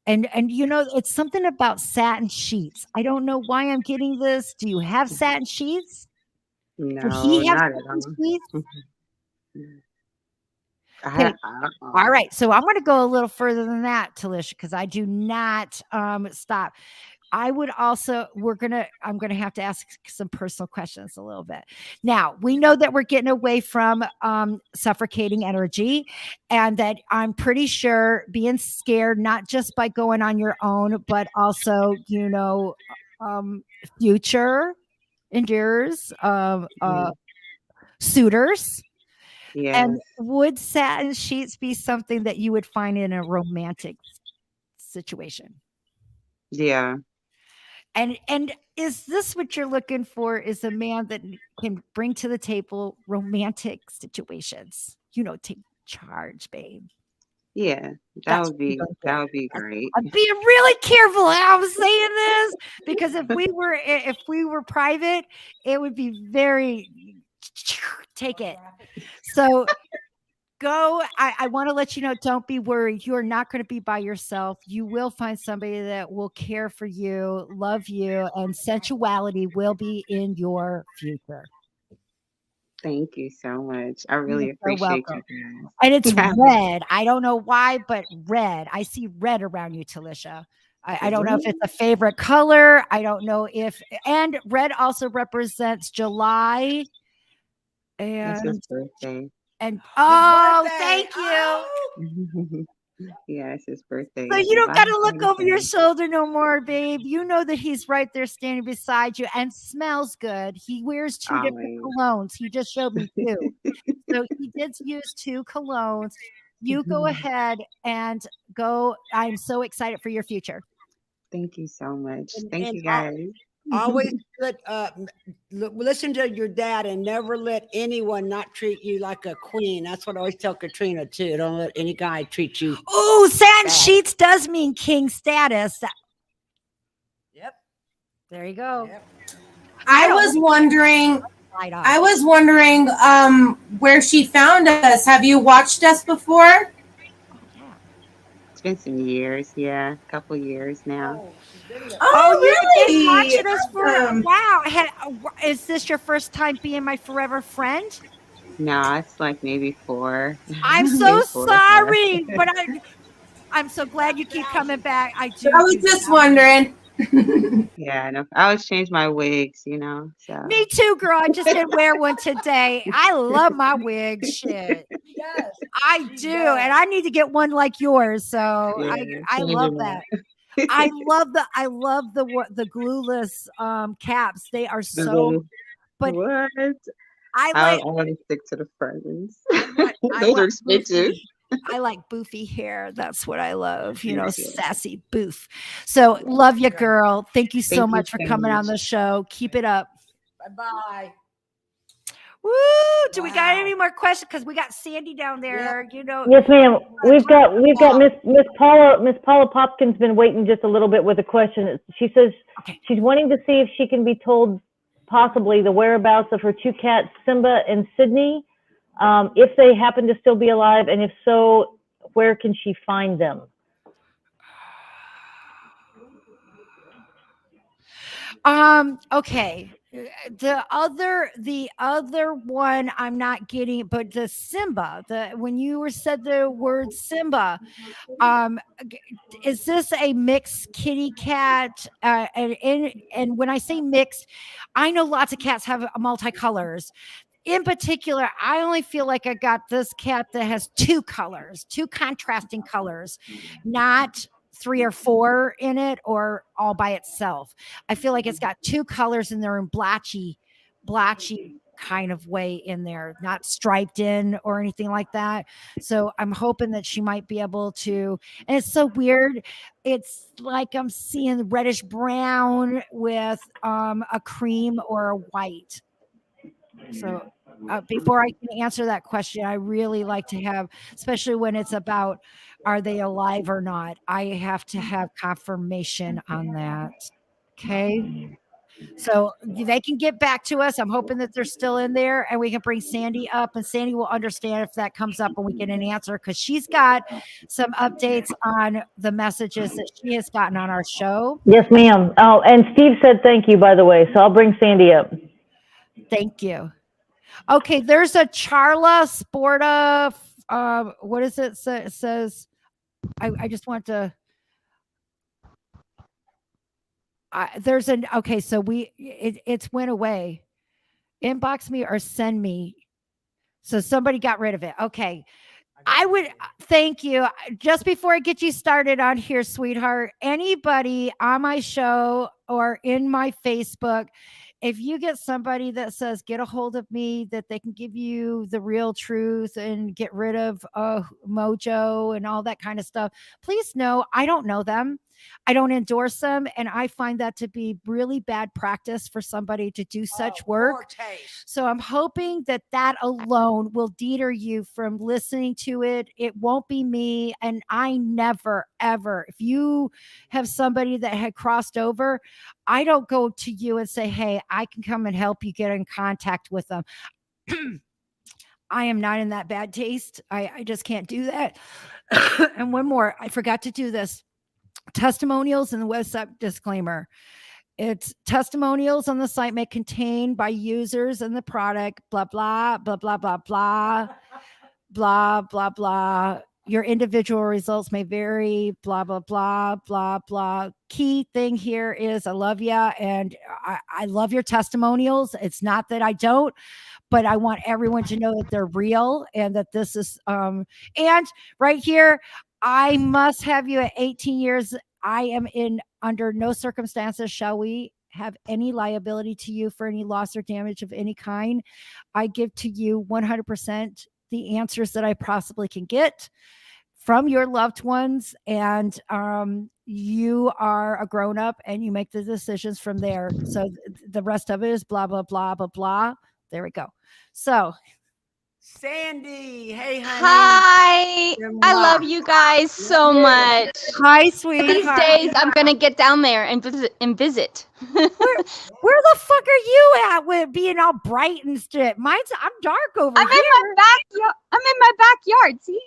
And it's something about satin sheets. I don't know why I'm getting this. Do you have satin sheets? Did no, he have not at satin all. sheets? I, All right. So I'm going to go a little further than that, Talisha, because I do not stop. I'm going to have to ask some personal questions a little bit. Now, we know that we're getting away from suffocating energy, and that I'm pretty sure being scared, not just by going on your own, but also, future endures, suitors. And yes, would satin sheets be something that you would find in a romantic situation? yeah, And is this what you're looking for? Is a man that can bring to the table romantic situations? Take charge, babe. yeah. That's what you're going That for. would be great. I'm being really careful how I'm saying this, because if we were private, it would be very take it. So I want to let you know, don't be worried. You are not going to be by yourself. You will find somebody that will care for you, love you, and sensuality will be in your future. Thank you so much. I You're really so appreciate welcome. you guys. And it's Yeah. red. I don't know why, but red. I see red around you, Talisha. I don't know if it's a favorite color. I don't know and red also represents July. That's his And birthday. Thank you. Yeah, it's his birthday. So you don't July got to look over your 23rd. shoulder no more, babe. You know that he's right there standing beside you and smells good. He wears 2 different Always. colognes. He just showed me 2. So he did use 2 colognes. You go ahead and go. I'm so excited for your future. Thank you so much. And- Thank and you guys. Always listen to your dad and never let anyone not treat you like a queen. That's what I always tell Katrina too. Don't let any guy treat you. Oh, satin bad. sheets does mean king status. Yep. There you go. Yep. I was wondering where she found us. Have you watched us before? It's been some years. Yeah, a couple years now. Oh, You've been really? watching us for Awesome. wow. Is this your first time being my forever friend? No, it's like maybe 4. I'm so Maybe 4 or 5. sorry, but I'm so glad you keep coming back. I was just wondering. Yeah, no, I always change my wigs, so. Me too, girl. I just didn't wear one today. I love my wig. Shit. Yes. I do. And I need to get one like yours. So Yeah, I change love them that. up. I love the glueless caps. They are The so, little- but what? I I like want to stick to the fragments. I Those are want expensive. I like boofy hair. That's what I love, Yeah. sassy boof. So love you, girl. Thank you so Thank you much for so coming on much. the show. Keep it up. Bye-bye. Woo! Do we got any more questions? Because we got Sandy down there. You know. Yes, ma'am. We've got Miss Paula Popkins been waiting just a little bit with a question. She says she's wanting to see if she can be told possibly the whereabouts of her 2 cats, Simba and Sydney, if they happen to still be alive, and if so, where can she find them? Okay. The other one I'm not getting, but the Simba, when you said the word Simba, is this a mixed kitty cat? And when I say mixed, I know lots of cats have multicolors. In particular, I only feel like I got this cat that has 2 colors, 2 contrasting colors, not 3 or 4 in it or all by itself. I feel like it's got 2 colors in there in blotchy kind of way in there, not striped in or anything like that. So I'm hoping that she might be able to, and it's so weird. It's like I'm seeing reddish brown with a cream or a white. So before I can answer that question, I really like to have, especially when it's about are they alive or not, I have to have confirmation on that. Okay. So they can get back to us. I'm hoping that they're still in there and we can bring Sandy up, and Sandy will understand if that comes up and we get an answer, because she's got some updates on the messages that she has gotten on our show. Yes, ma'am. Oh, and Steve said thank you, by the way. So I'll bring Sandy up. Thank you. Okay, there's a Charla Sporta. What is it? It says, I just want to. There's an okay. So it's went away. Inbox me or send me. So somebody got rid of it. Okay. I would thank you. Just before I get you started on here, sweetheart, anybody on my show or in my Facebook, if you get somebody that says, get a hold of me, that they can give you the real truth and get rid of mojo and all that kind of stuff, please know I don't know them. I don't endorse them. And I find that to be really bad practice for somebody to do such work. So I'm hoping that alone will deter you from listening to it. It won't be me. And I never, ever, if you have somebody that had crossed over, I don't go to you and say, hey, I can come and help you get in contact with them. I am not in that bad taste. I just can't do that. And one more, I forgot to do this. Testimonials and the website disclaimer. It's testimonials on the site may contain by users and the product, blah, blah, blah, blah, blah, blah, blah, blah, blah. Your individual results may vary, blah, blah, blah, blah, blah. Key thing here is I love you. And I love your testimonials. It's not that I don't, but I want everyone to know that they're real and that this is, and right here, I must have you at 18 years. I am in under no circumstances shall we have any liability to you for any loss or damage of any kind. I give to you 100% the answers that I possibly can get from your loved ones. And you are a grown up and you make the decisions from there. So the rest of it is blah, blah, blah, blah, blah. There we go. So Sandy, hey honey. Hi, I love you guys so much. Hi, sweetheart. These days, I'm gonna get down there and visit. Where the fuck are you at with being all bright and shit? I'm dark over here. I'm in my backyard. See?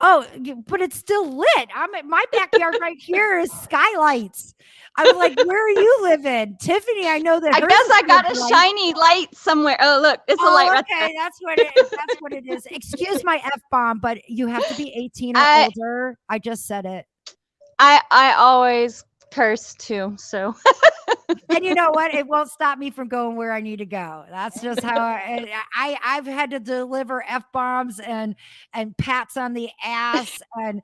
Oh, but it's still lit. I'm at my backyard right here is skylights. I'm like, where are you living? Tiffany, I know that. I guess I got a shiny light somewhere. Oh, look, it's a light right there. Okay, that's what it is. That's what it is. Excuse my F-bomb, but you have to be 18 or older. I just said it. I always curse too, so. And you know what? It won't stop me from going where I need to go. That's just how I've had to deliver F-bombs and pats on the ass and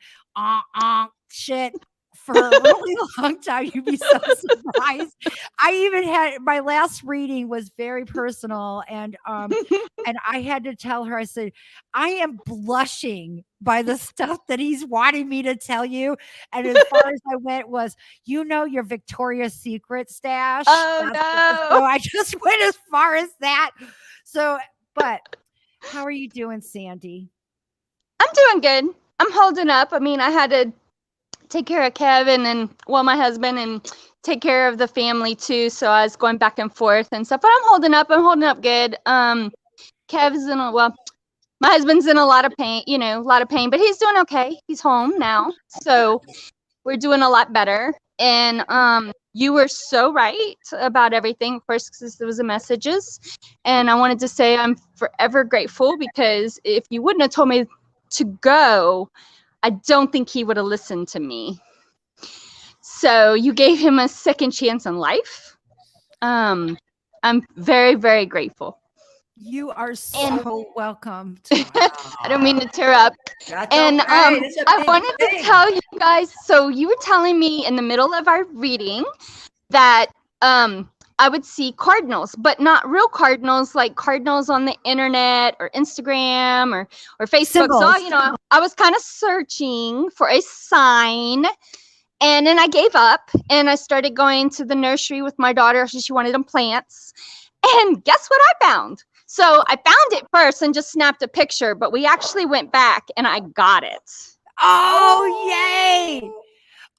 shit for a really long time. You'd be so surprised. I even had my last reading was very personal, and I had to tell her, I said, I am blushing by the stuff that he's wanting me to tell you. And as far as I went was, your Victoria's Secret stash. Oh no. So I just went as far as that. So But how are you doing, Sandy? I'm doing good. I'm holding up. I mean, I had to take care of Kevin and my husband and take care of the family too. So I was going back and forth and stuff, but I'm holding up. I'm holding up good. Kev's in my husband's in a lot of pain, but he's doing okay. He's home now. So we're doing a lot better. And you were so right about everything. Of course, because there was the messages. And I wanted to say I'm forever grateful, because if you wouldn't have told me to go, I don't think he would have listened to me. So you gave him a second chance in life. I'm very, very grateful. You are so welcome. I don't mean to tear up. And I wanted to tell you guys, so you were telling me in the middle of our reading that I would see cardinals, but not real cardinals, like cardinals on the internet or Instagram or Facebook. Symbols. So, I was kind of searching for a sign. And then I gave up and I started going to the nursery with my daughter. She wanted them plants. And guess what I found? So I found it first and just snapped a picture, but we actually went back and I got it. Oh, yay.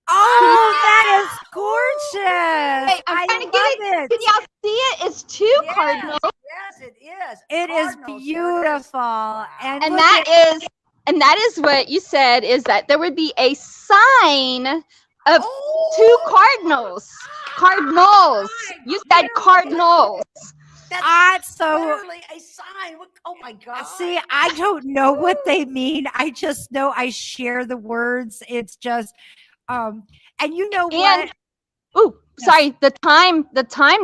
Oh, that is gorgeous. Wait, I'm trying to get it. Can y'all see it? It's two cardinals. Yes, it is. It is beautiful. And that is what you said, is that there would be a sign of two cardinals. Cardinals. You said cardinals. That's so literally a sign. Oh my God. See, I don't know what they mean. I just know I share the words. It's just, and you know what? Sorry. The time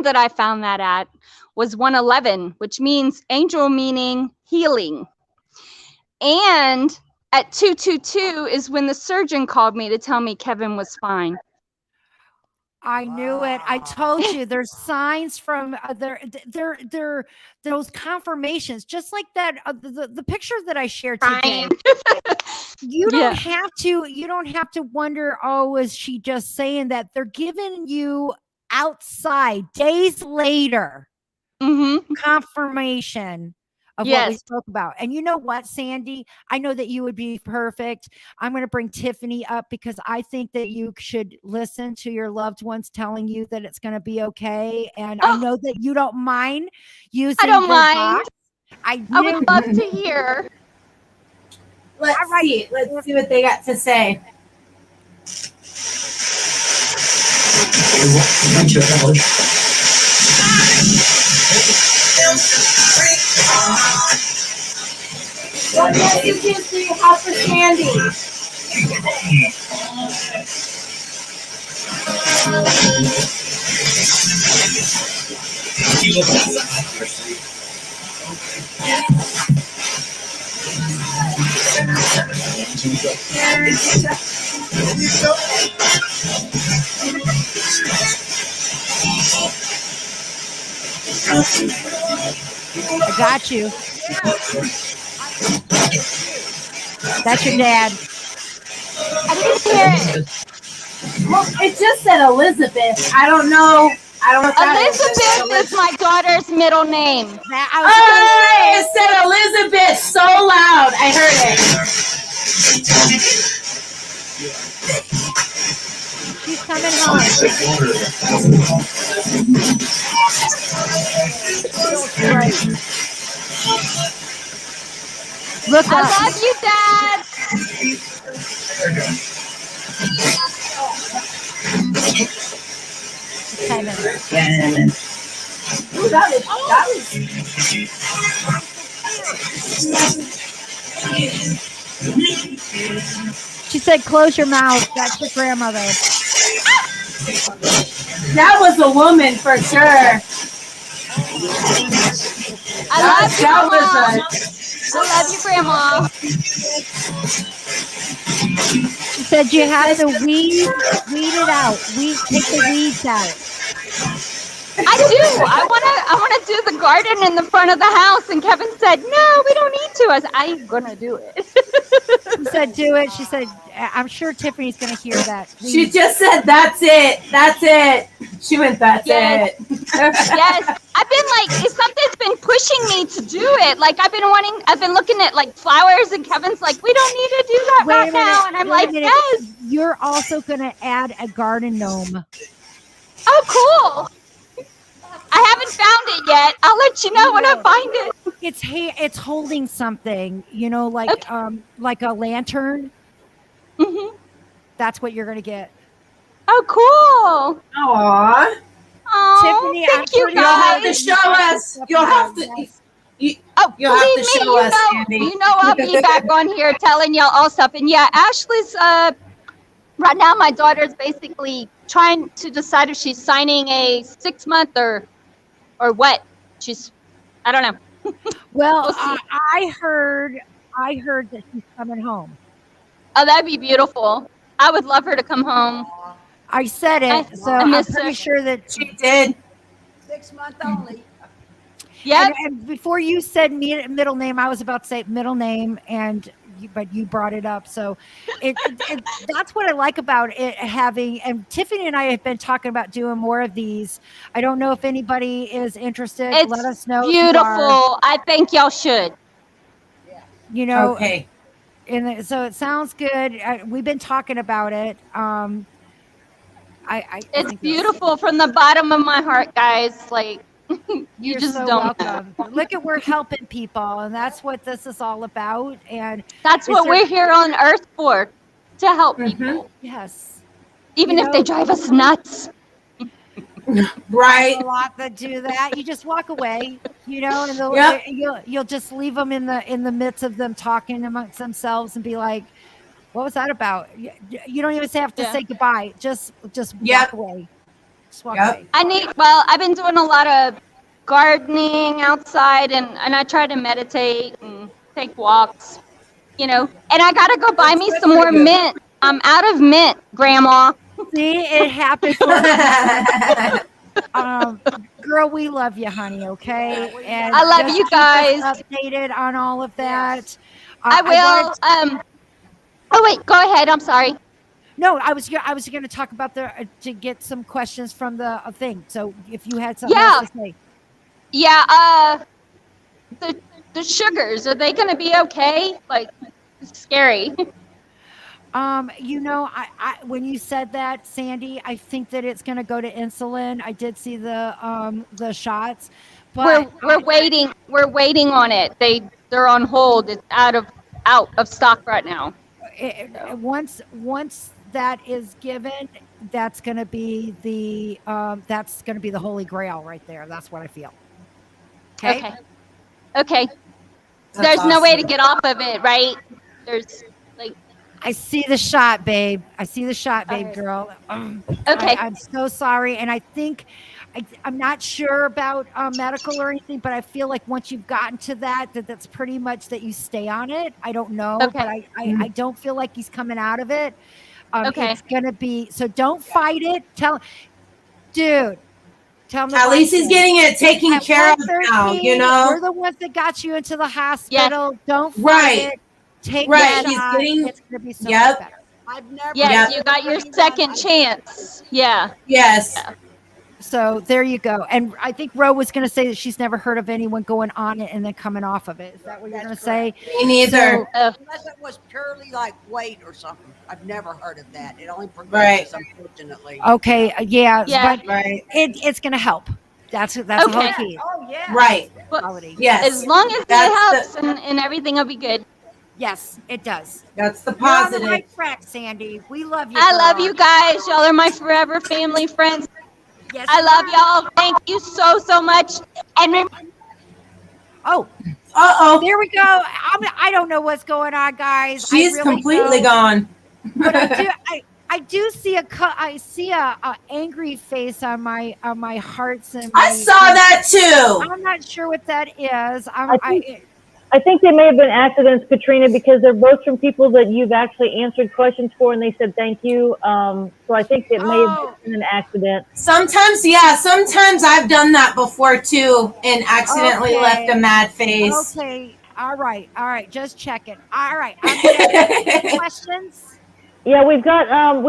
that I found that at was 1:11, which means angel, meaning healing. And at 2:22 is when the surgeon called me to tell me Kevin was fine. I knew it. I told you there's signs from they're those confirmations, just like that the picture that I shared today. You don't have to wonder, oh, is she just saying that? They're giving you outside days later confirmation of what we spoke about. And you know what, Sandy? I know that you would be perfect. I'm going to bring Tiffany up because I think that you should listen to your loved ones telling you that it's going to be okay. And I know that you don't mind using I don't mind. box. I would love to hear. Let's see what they got to say. What messages do you have for Kandi? I got you. That's your dad. I didn't hear it. Well, it just said Elizabeth. I don't know. Elizabeth is my daughter's middle name. It said Elizabeth so loud. I heard it. She's coming home. Look up. I love you, Dad. Ooh, that was. She said, close your mouth. That's your grandmother. That was a woman for sure. I love you, Grandma. She said you have to weed it out. Take the weeds out. I do. I wanna do the garden in the front of the house. And Kevin said, no, we don't need to. I said, I'm gonna do it. She said, do it. She said, I'm sure Tiffany's going to hear that. She just said, that's it. That's it. She went, that's Yes. it. Yes. I've been like, something's been pushing me to do it. Like I've been looking at like flowers, and Kevin's like, we don't need to do that Wait a right minute, now. And I'm wait a like, minute. yes. You're also going to add a garden gnome. Oh, cool. I haven't found it yet. I'll let you know when I find it. It's holding something, like a lantern. Mm-hmm. That's what you're going to get. Oh, cool. Aww. Tiffany, thank you You'll have to guys. show us. You'll have to. You'll have to show us, Kandi. You know I'll be back on here telling y'all all stuff. And yeah, Ashley's right now my daughter's basically trying to decide if she's signing a 6-month or what. I don't know. Well, We'll see. I heard that she's coming home. Oh, that'd be beautiful. I would love her to come home. I said it, so I'm pretty sure that she did. 6 months only. Yeah. And before you said middle name, I was about to say middle name, but you brought it up. So that's what I like about it having. And Tiffany and I have been talking about doing more of these. I don't know if anybody is interested. It's let us know. beautiful. I think y'all should. Okay. And so it sounds good. We've been talking about it. It's beautiful from the bottom of my heart, guys. Like you just so don't welcome. Look at we're helping people, and that's what this is all about. And that's what we're here on Earth for, to help people. Yes. Even if they drive us nuts. Right. A lot that do that. You just walk away, and Yep. you'll just leave them in the midst of them talking amongst themselves and be like, what was that about? You don't even have to say goodbye. Just walk away. Just walk away. I've been doing a lot of gardening outside, and I try to meditate and take walks, and I got to go buy me some more mint. I'm out of mint, Grandma. See, it happens. Girl, we love you, honey. Okay, and I love just you keep us guys. updated on all of that. I will. Oh wait, go ahead. I'm sorry. No, I was going to talk about to get some questions from the thing. So if you had something Yeah. else to say. Yeah. The sugars, are they going to be okay? Like, it's scary. I when you said that, Sandy, I think that it's going to go to insulin. I did see the shots, but we're waiting. We're waiting on it. They're on hold. It's out of stock right now. Once that is given, that's going to be the holy grail right there. That's what I feel. Okay. That's There's no way to awesome. get off of it, right? There's like. I see the shot, babe. Girl. Okay. I'm so sorry. And I think I'm not sure about medical or anything, but I feel like once you've gotten to that's pretty much that you stay on it. I don't know, Okay. but I don't feel like he's coming out of it. Okay. It's going to be, so don't fight it. Tell him the At least he's getting it taken care of now, We're the ones that got you into the hospital. Don't fight it. Take that He's shot. getting. It's going to be so much better. I've never. Yes, you got your second chance. Yeah. Yes. Yeah. So there you go. And I think Ro was going to say that she's never heard of anyone going on it and then coming off of it. Is that what you're going to say? Me neither. Unless it was purely like weight or something. I've never heard of that. It only progresses, unfortunately. Okay. Yeah. Yeah. But it's going to help. That's the whole key. Oh yeah. Right. Yes. As long as it helps and everything will be good. Yes, it does. That's the You're on the positive. right track, Sandy. We love you. I love girl. you guys. Y'all are my forever family friends. Yes, I you love are. y'all. Thank you so much. And There we go. I don't know what's going on, guys. She's completely gone. But I do see a angry face on my hearts and I saw that too. I'm not sure what that is. I think they may have been accidents, Katrina, because they're both from people that you've actually answered questions for, and they said thank you. So I think it may have been an accident. Sometimes I've done that before too, and accidentally left a mad face. Okay. All right. Just checking. All right. I'm gonna questions. Yeah, we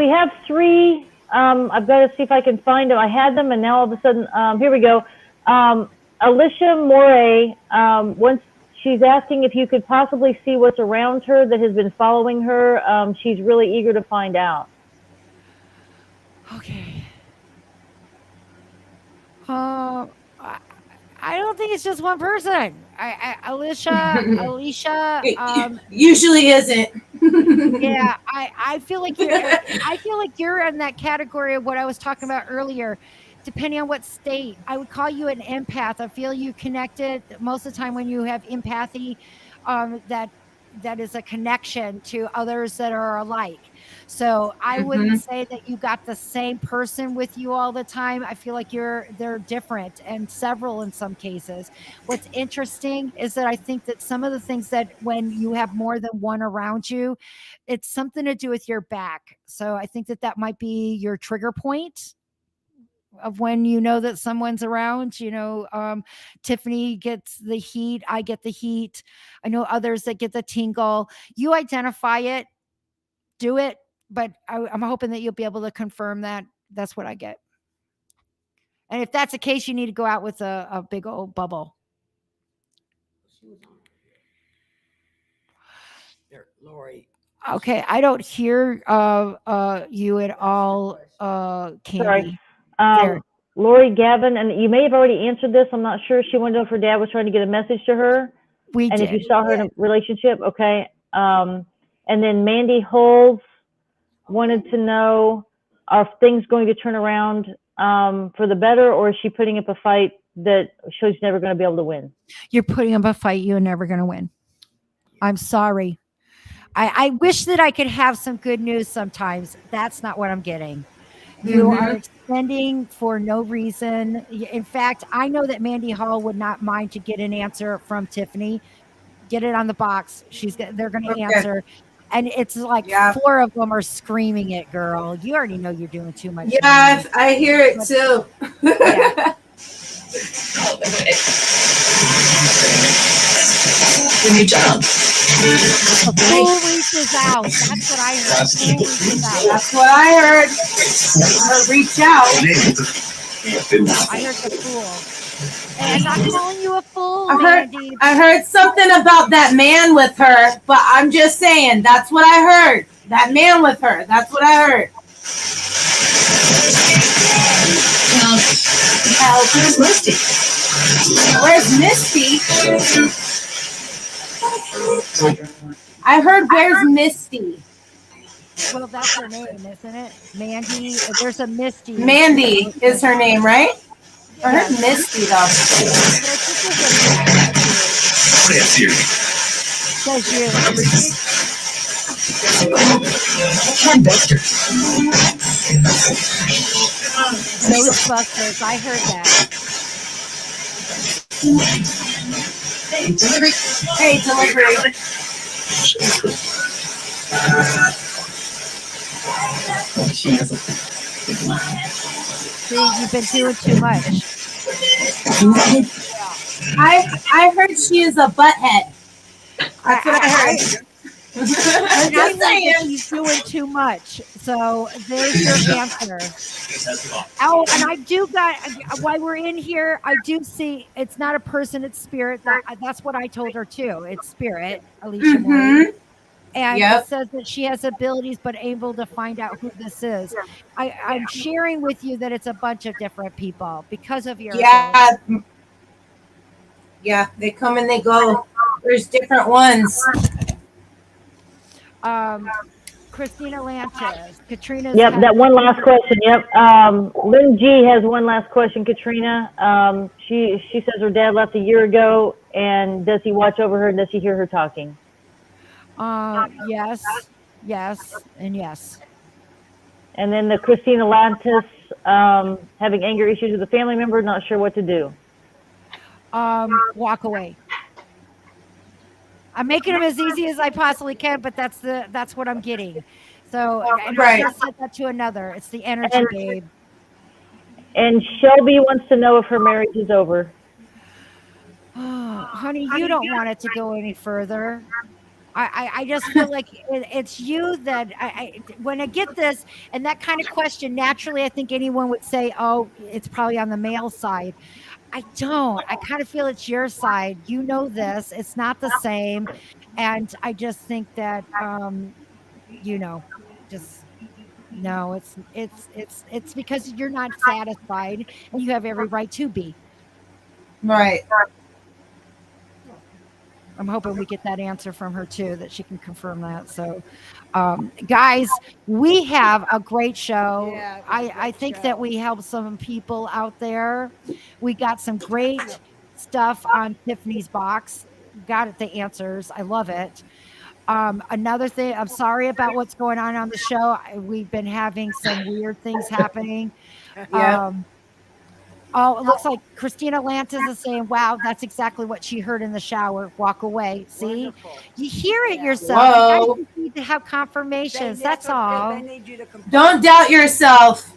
have three. I've got to see if I can find them. I had them, and now all of a sudden, here we go. Alicia Moray, once she's asking if you could possibly see what's around her that has been following her. She's really eager to find out. Okay. I don't think it's just one person. Alicia. It usually isn't. Yeah, I feel like you're in that category of what I was talking about earlier. Depending on what state, I would call you an empath. I feel you connected most of the time when you have empathy. That is a connection to others that are alike. So I wouldn't say that you got the same person with you all the time. I feel like they're different and several in some cases. What's interesting is that I think that some of the things that when you have more than one around you, it's something to do with your back. So I think that might be your trigger point of when you know that someone's around. Tiffany gets the heat, I get the heat, I know others that get the tingle. You identify it, do it, but I'm hoping that you'll be able to confirm that that's what I get. And if that's the case, you need to go out with a big old bubble. Lori. Okay, I don't hear you at all, Kandi. Sorry. Lori Gavin, and you may have already answered this. I'm not sure. She wanted to know if her dad was trying to get a message to her. We and did. if you saw her in a relationship, okay. And then Mandy Holmes wanted to know, are things going to turn around for the better, or is she putting up a fight that shows she's never going to be able to win? You're putting up a fight you're never going to win. I'm sorry. I wish that I could have some good news sometimes. That's not what I'm getting. You are extending for no reason. In fact, I know that Mandy Hall would not mind to get an answer from Tiffany. Get it on the box. They're going to answer. And it's like 4 of them are screaming it, girl. You already know you're doing too much. Yeah, I hear it too. Yeah. When you jump. A fool reaches out. That's what I heard. That's what I heard. Or reach out. I heard the fool. And I'm not calling you a fool, I heard something about that man with her, but I'm just saying, that's what I heard. That man with her. That's what I heard. Where's Misty? Where's Misty? I heard where's Misty. Well, that's her name, isn't it? Mandy. There's a Misty. Mandy is her name, right? I heard Misty though. Says you. Ghostbusters. I heard that. Hey, delivery. See, you've been doing too much. I heard she is a butthead. That's what I heard. I'm just saying she's doing too much. So there's your answer. Oh, and I do got, while we're in here, I do see it's not a person, it's spirit. That's what I told her too. It's spirit, Alicia Moore. And it says that she has abilities, but able to find out who this is. I'm sharing with you that it's a bunch of different people because of your abilities. Yeah, they come and they go. There's different ones. Christina Lantis, Katrina's. Yep, that one last question. Yep. Lynn G has one last question, Katrina. She says her dad left a year ago, and does he watch over her, and does he hear her talking? Yes, and yes. And then the Christina Lantis, having anger issues with a family member, not sure what to do. Walk away. I'm making them as easy as I possibly can, but that's what I'm getting. So, and I just said that to another. It's the energy, babe. And Shelby wants to know if her marriage is over. Honey, honey, you don't want it to go any further. I just feel like it's you that when I get this and that kind of question, naturally, I think anyone would say, oh, it's probably on the male side. I don't. I kind of feel it's your side. You know this. It's not the same. And I just think that, just no, it's because you're not satisfied and you have every right to be. Right. I'm hoping we get that answer from her too, that she can confirm that. So, guys, we have a great show. Yeah, I think that we helped some people out there. We got some great stuff on Tiffany's box. Got it, the answers. I love it. Another thing, I'm sorry about what's going on the show. We've been having some weird things happening. Yeah. Oh, it looks like Christina Lantis is saying, wow, that's exactly what she heard in the shower. Walk away. See, you hear it yourself. Whoa. You guys just need to have confirmations. That's all. They need you to Don't doubt yourself.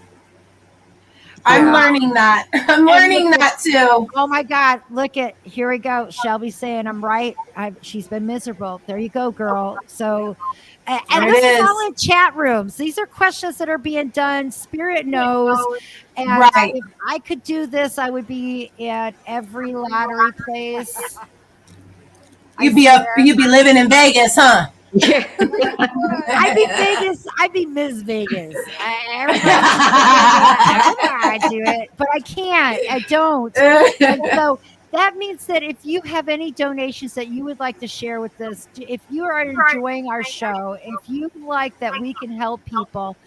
I'm learning that. I'm learning that too. Oh my God. Look at, here we go. Shelby saying I'm right. She's been miserable. There you go, girl. So, and this is all in chat rooms. These are questions that are being done. Spirit knows. And if I could do this, I would be at every lottery place. You'd be living in Vegas, huh? I'd be Vegas. I'd be Ms. Vegas. I do it, but I can't. I don't. And so that means that if you have any donations that you would like to share with us, if you are enjoying our show, if you like that we can help people,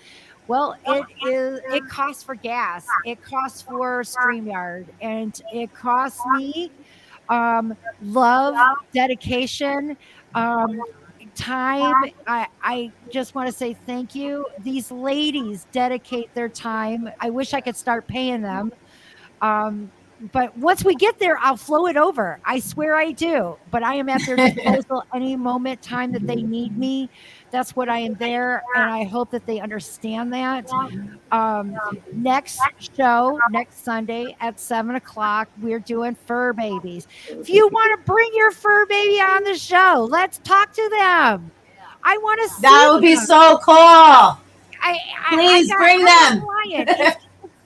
well, it costs for gas, it costs for StreamYard, and it costs me love, dedication, time. I just want to say thank you. These ladies dedicate their time. I wish I could start paying them. But once we get there, I'll flow it over. I swear I do. But I am at their disposal any moment, time that they need me. That's what I am there. And I hope that they understand that. Next show, next Sunday at 7:00, we're doing fur babies. If you want to bring your fur baby on the show, let's talk to them. I want to see that would be so cool. Please bring them. It's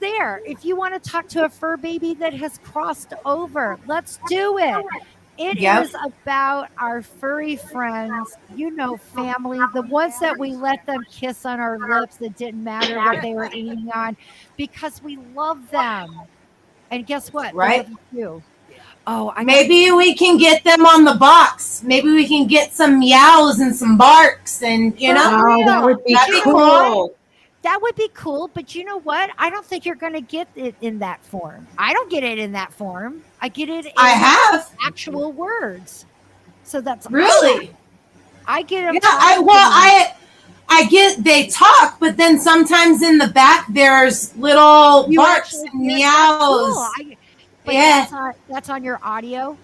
there. If you want to talk to a fur baby that has crossed over, let's do it. It is about our furry friends, family, the ones that we let them kiss on our lips. That didn't matter what they were eating on, because we love them. And guess what? Right. They love you too. Oh, maybe we can get them on the box. Maybe we can get some meows and some barks, and that would be cool. That would be cool, but you know what? I don't think you're going to get it in that form. I don't get it in that form. I get it in actual words. So that's really. Awesome. I get them. Yeah, I get they talk, but then sometimes in the back there's little barks and meows. Cool. That's on your audio.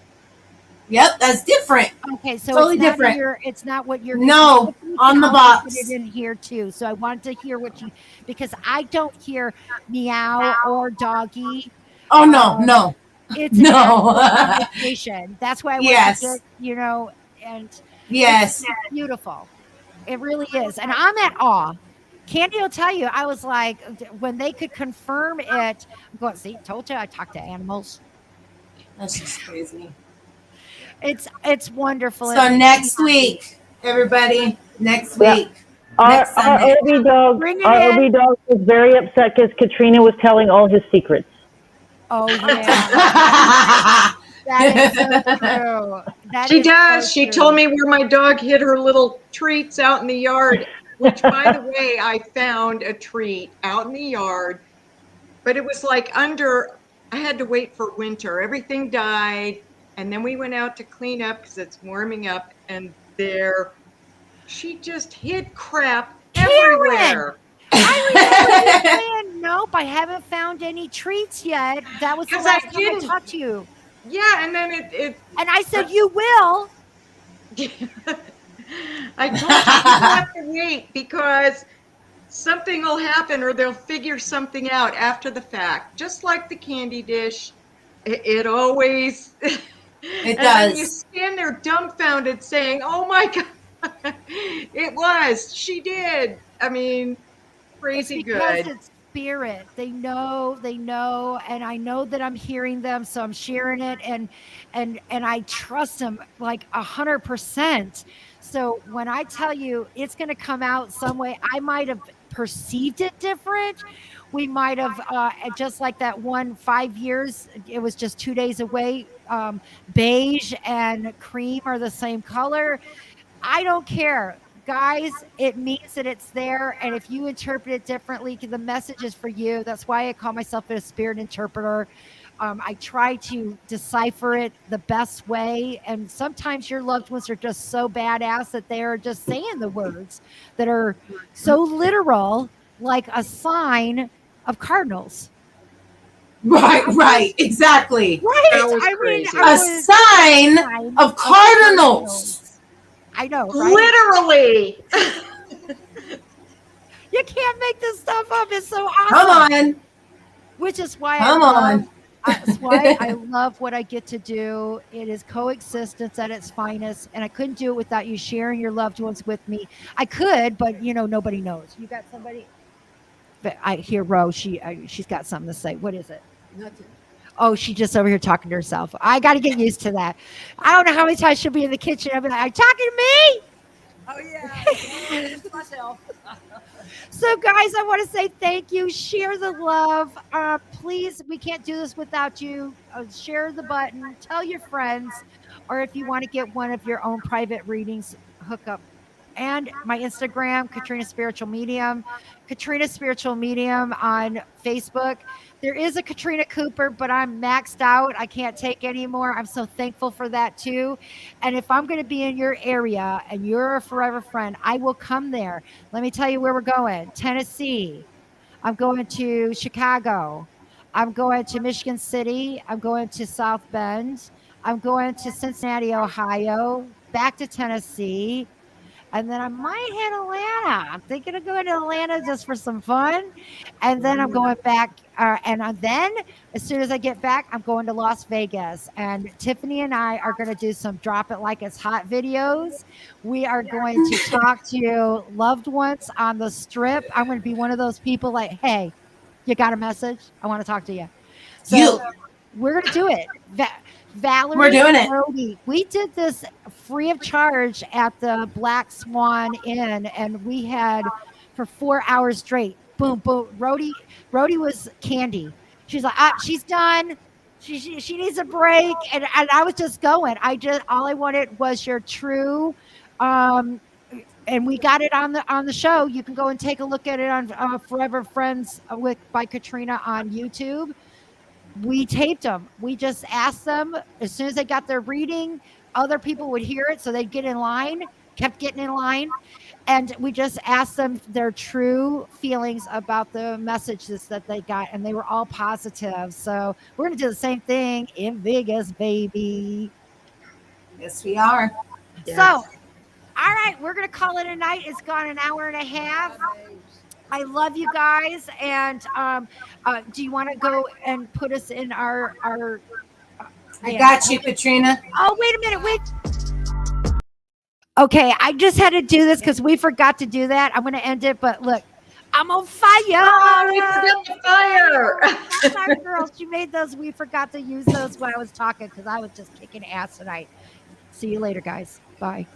Yep, that's different. Okay, so totally it's not different. It's not what you're. No, on the box. Put it in here too. So I wanted to hear what you, because I don't hear meow or doggy. Oh no. It's no conversation. That's why I want to get, and it's beautiful. It really is, and I'm at awe. Kandi will tell you, I was like, when they could confirm it, I'm going, see, told you I talk to animals. That's just crazy. It's wonderful. So next week, everybody, next week. Our OB dog was very upset because Katrina was telling all his secrets. Oh yeah. That is so true. She does. So she told me where my dog hid her little treats out in the yard, which, by the way, I found a treat out in the yard, but it was like I had to wait for winter. Everything died. And then we went out to clean up because it's warming up, and she just hid crap everywhere. I remember you saying, nope, I haven't found any treats yet. That was the last time I talked to you. Yeah, and then it and I said, you will. I told you have to wait because something will happen, or they'll figure something out after the fact. Just like the candy dish, it always It And then you does. stand there dumbfounded saying, oh my God, it was, she did. I mean, It's crazy because good. it's spirit. They know, and I know that I'm hearing them, so I'm sharing it, and I trust them like 100%. So when I tell you it's going to come out some way, I might have perceived it different. We might have, just like that one 5 years, it was just 2 days away. Beige and cream are the same color. I don't care. Guys, it means that it's there. And if you interpret it differently, the message is for you. That's why I call myself a spirit interpreter. I try to decipher it the best way. And sometimes your loved ones are just so badass that they're just saying the words that are so literal, like a sign of cardinals. Right, exactly. Right. That was I mean, crazy. A sign of cardinals. I know, right? Literally. You can't make this stuff up. It's so awesome. Come on. Which is why Come on. that's why I love what I get to do. It is coexistence at its finest, and I couldn't do it without you sharing your loved ones with me. I could, but nobody knows. You got somebody? But I hear Rose. She's got something to say. What is it? Nothing. Oh, she's just over here talking to herself. I got to get used to that. I don't know how many times she'll be in the kitchen. I'll be like, "Are you talking to me?" Oh yeah, it's myself. So, guys, I want to say thank you. Share the love. Please, we can't do this without you. Share the button. Tell your friends, or if you want to get one of your own private readings, hook up. And my Instagram, Katrina Spiritual Medium, Katrina Spiritual Medium on Facebook. There is a Katrina Cooper, but I'm maxed out. I can't take any more. I'm so thankful for that too. And if I'm going to be in your area and you're a forever friend, I will come there. Let me tell you where we're going. Tennessee. I'm going to Chicago. I'm going to Michigan City. I'm going to South Bend. I'm going to Cincinnati, Ohio, back to Tennessee. And then I might hit Atlanta. I'm thinking of going to Atlanta just for some fun. And then I'm going back. Then, as soon as I get back, I'm going to Las Vegas. And Tiffany and I are going to do some drop it like it's hot videos. We are going to talk to loved ones on the strip. I'm going to be one of those people like, hey, you got a message? I want to talk to you. So we're going to do it. Valorie, We're doing it. Rody, we did this free of charge at the Black Swan Inn, and we had for 4 hours straight. Boom, boom. Rody was Kandi. She's like, she's done. She needs a break, and I was just going. All I wanted was your true. And we got it on the show. You can go and take a look at it on Forever Friends by Katrina on YouTube. We taped them. We just asked them as soon as they got their reading, other people would hear it. So they'd get in line, kept getting in line. And we just asked them their true feelings about the messages that they got. And they were all positive. So we're going to do the same thing in Vegas, baby. Yes, we are. Yes. So, all right, we're going to call it a night. It's gone an hour and a half. I love you guys. And do you want to go and put us in our I got you, Katrina. Oh, wait a minute. Wait. Okay, I just had to do this because we forgot to do that. I'm going to end it, but look, I'm on fire. Oh, we forgot the fire. Sorry, girls. You made those. We forgot to use those when I was talking because I was just kicking ass tonight. See you later, guys. Bye.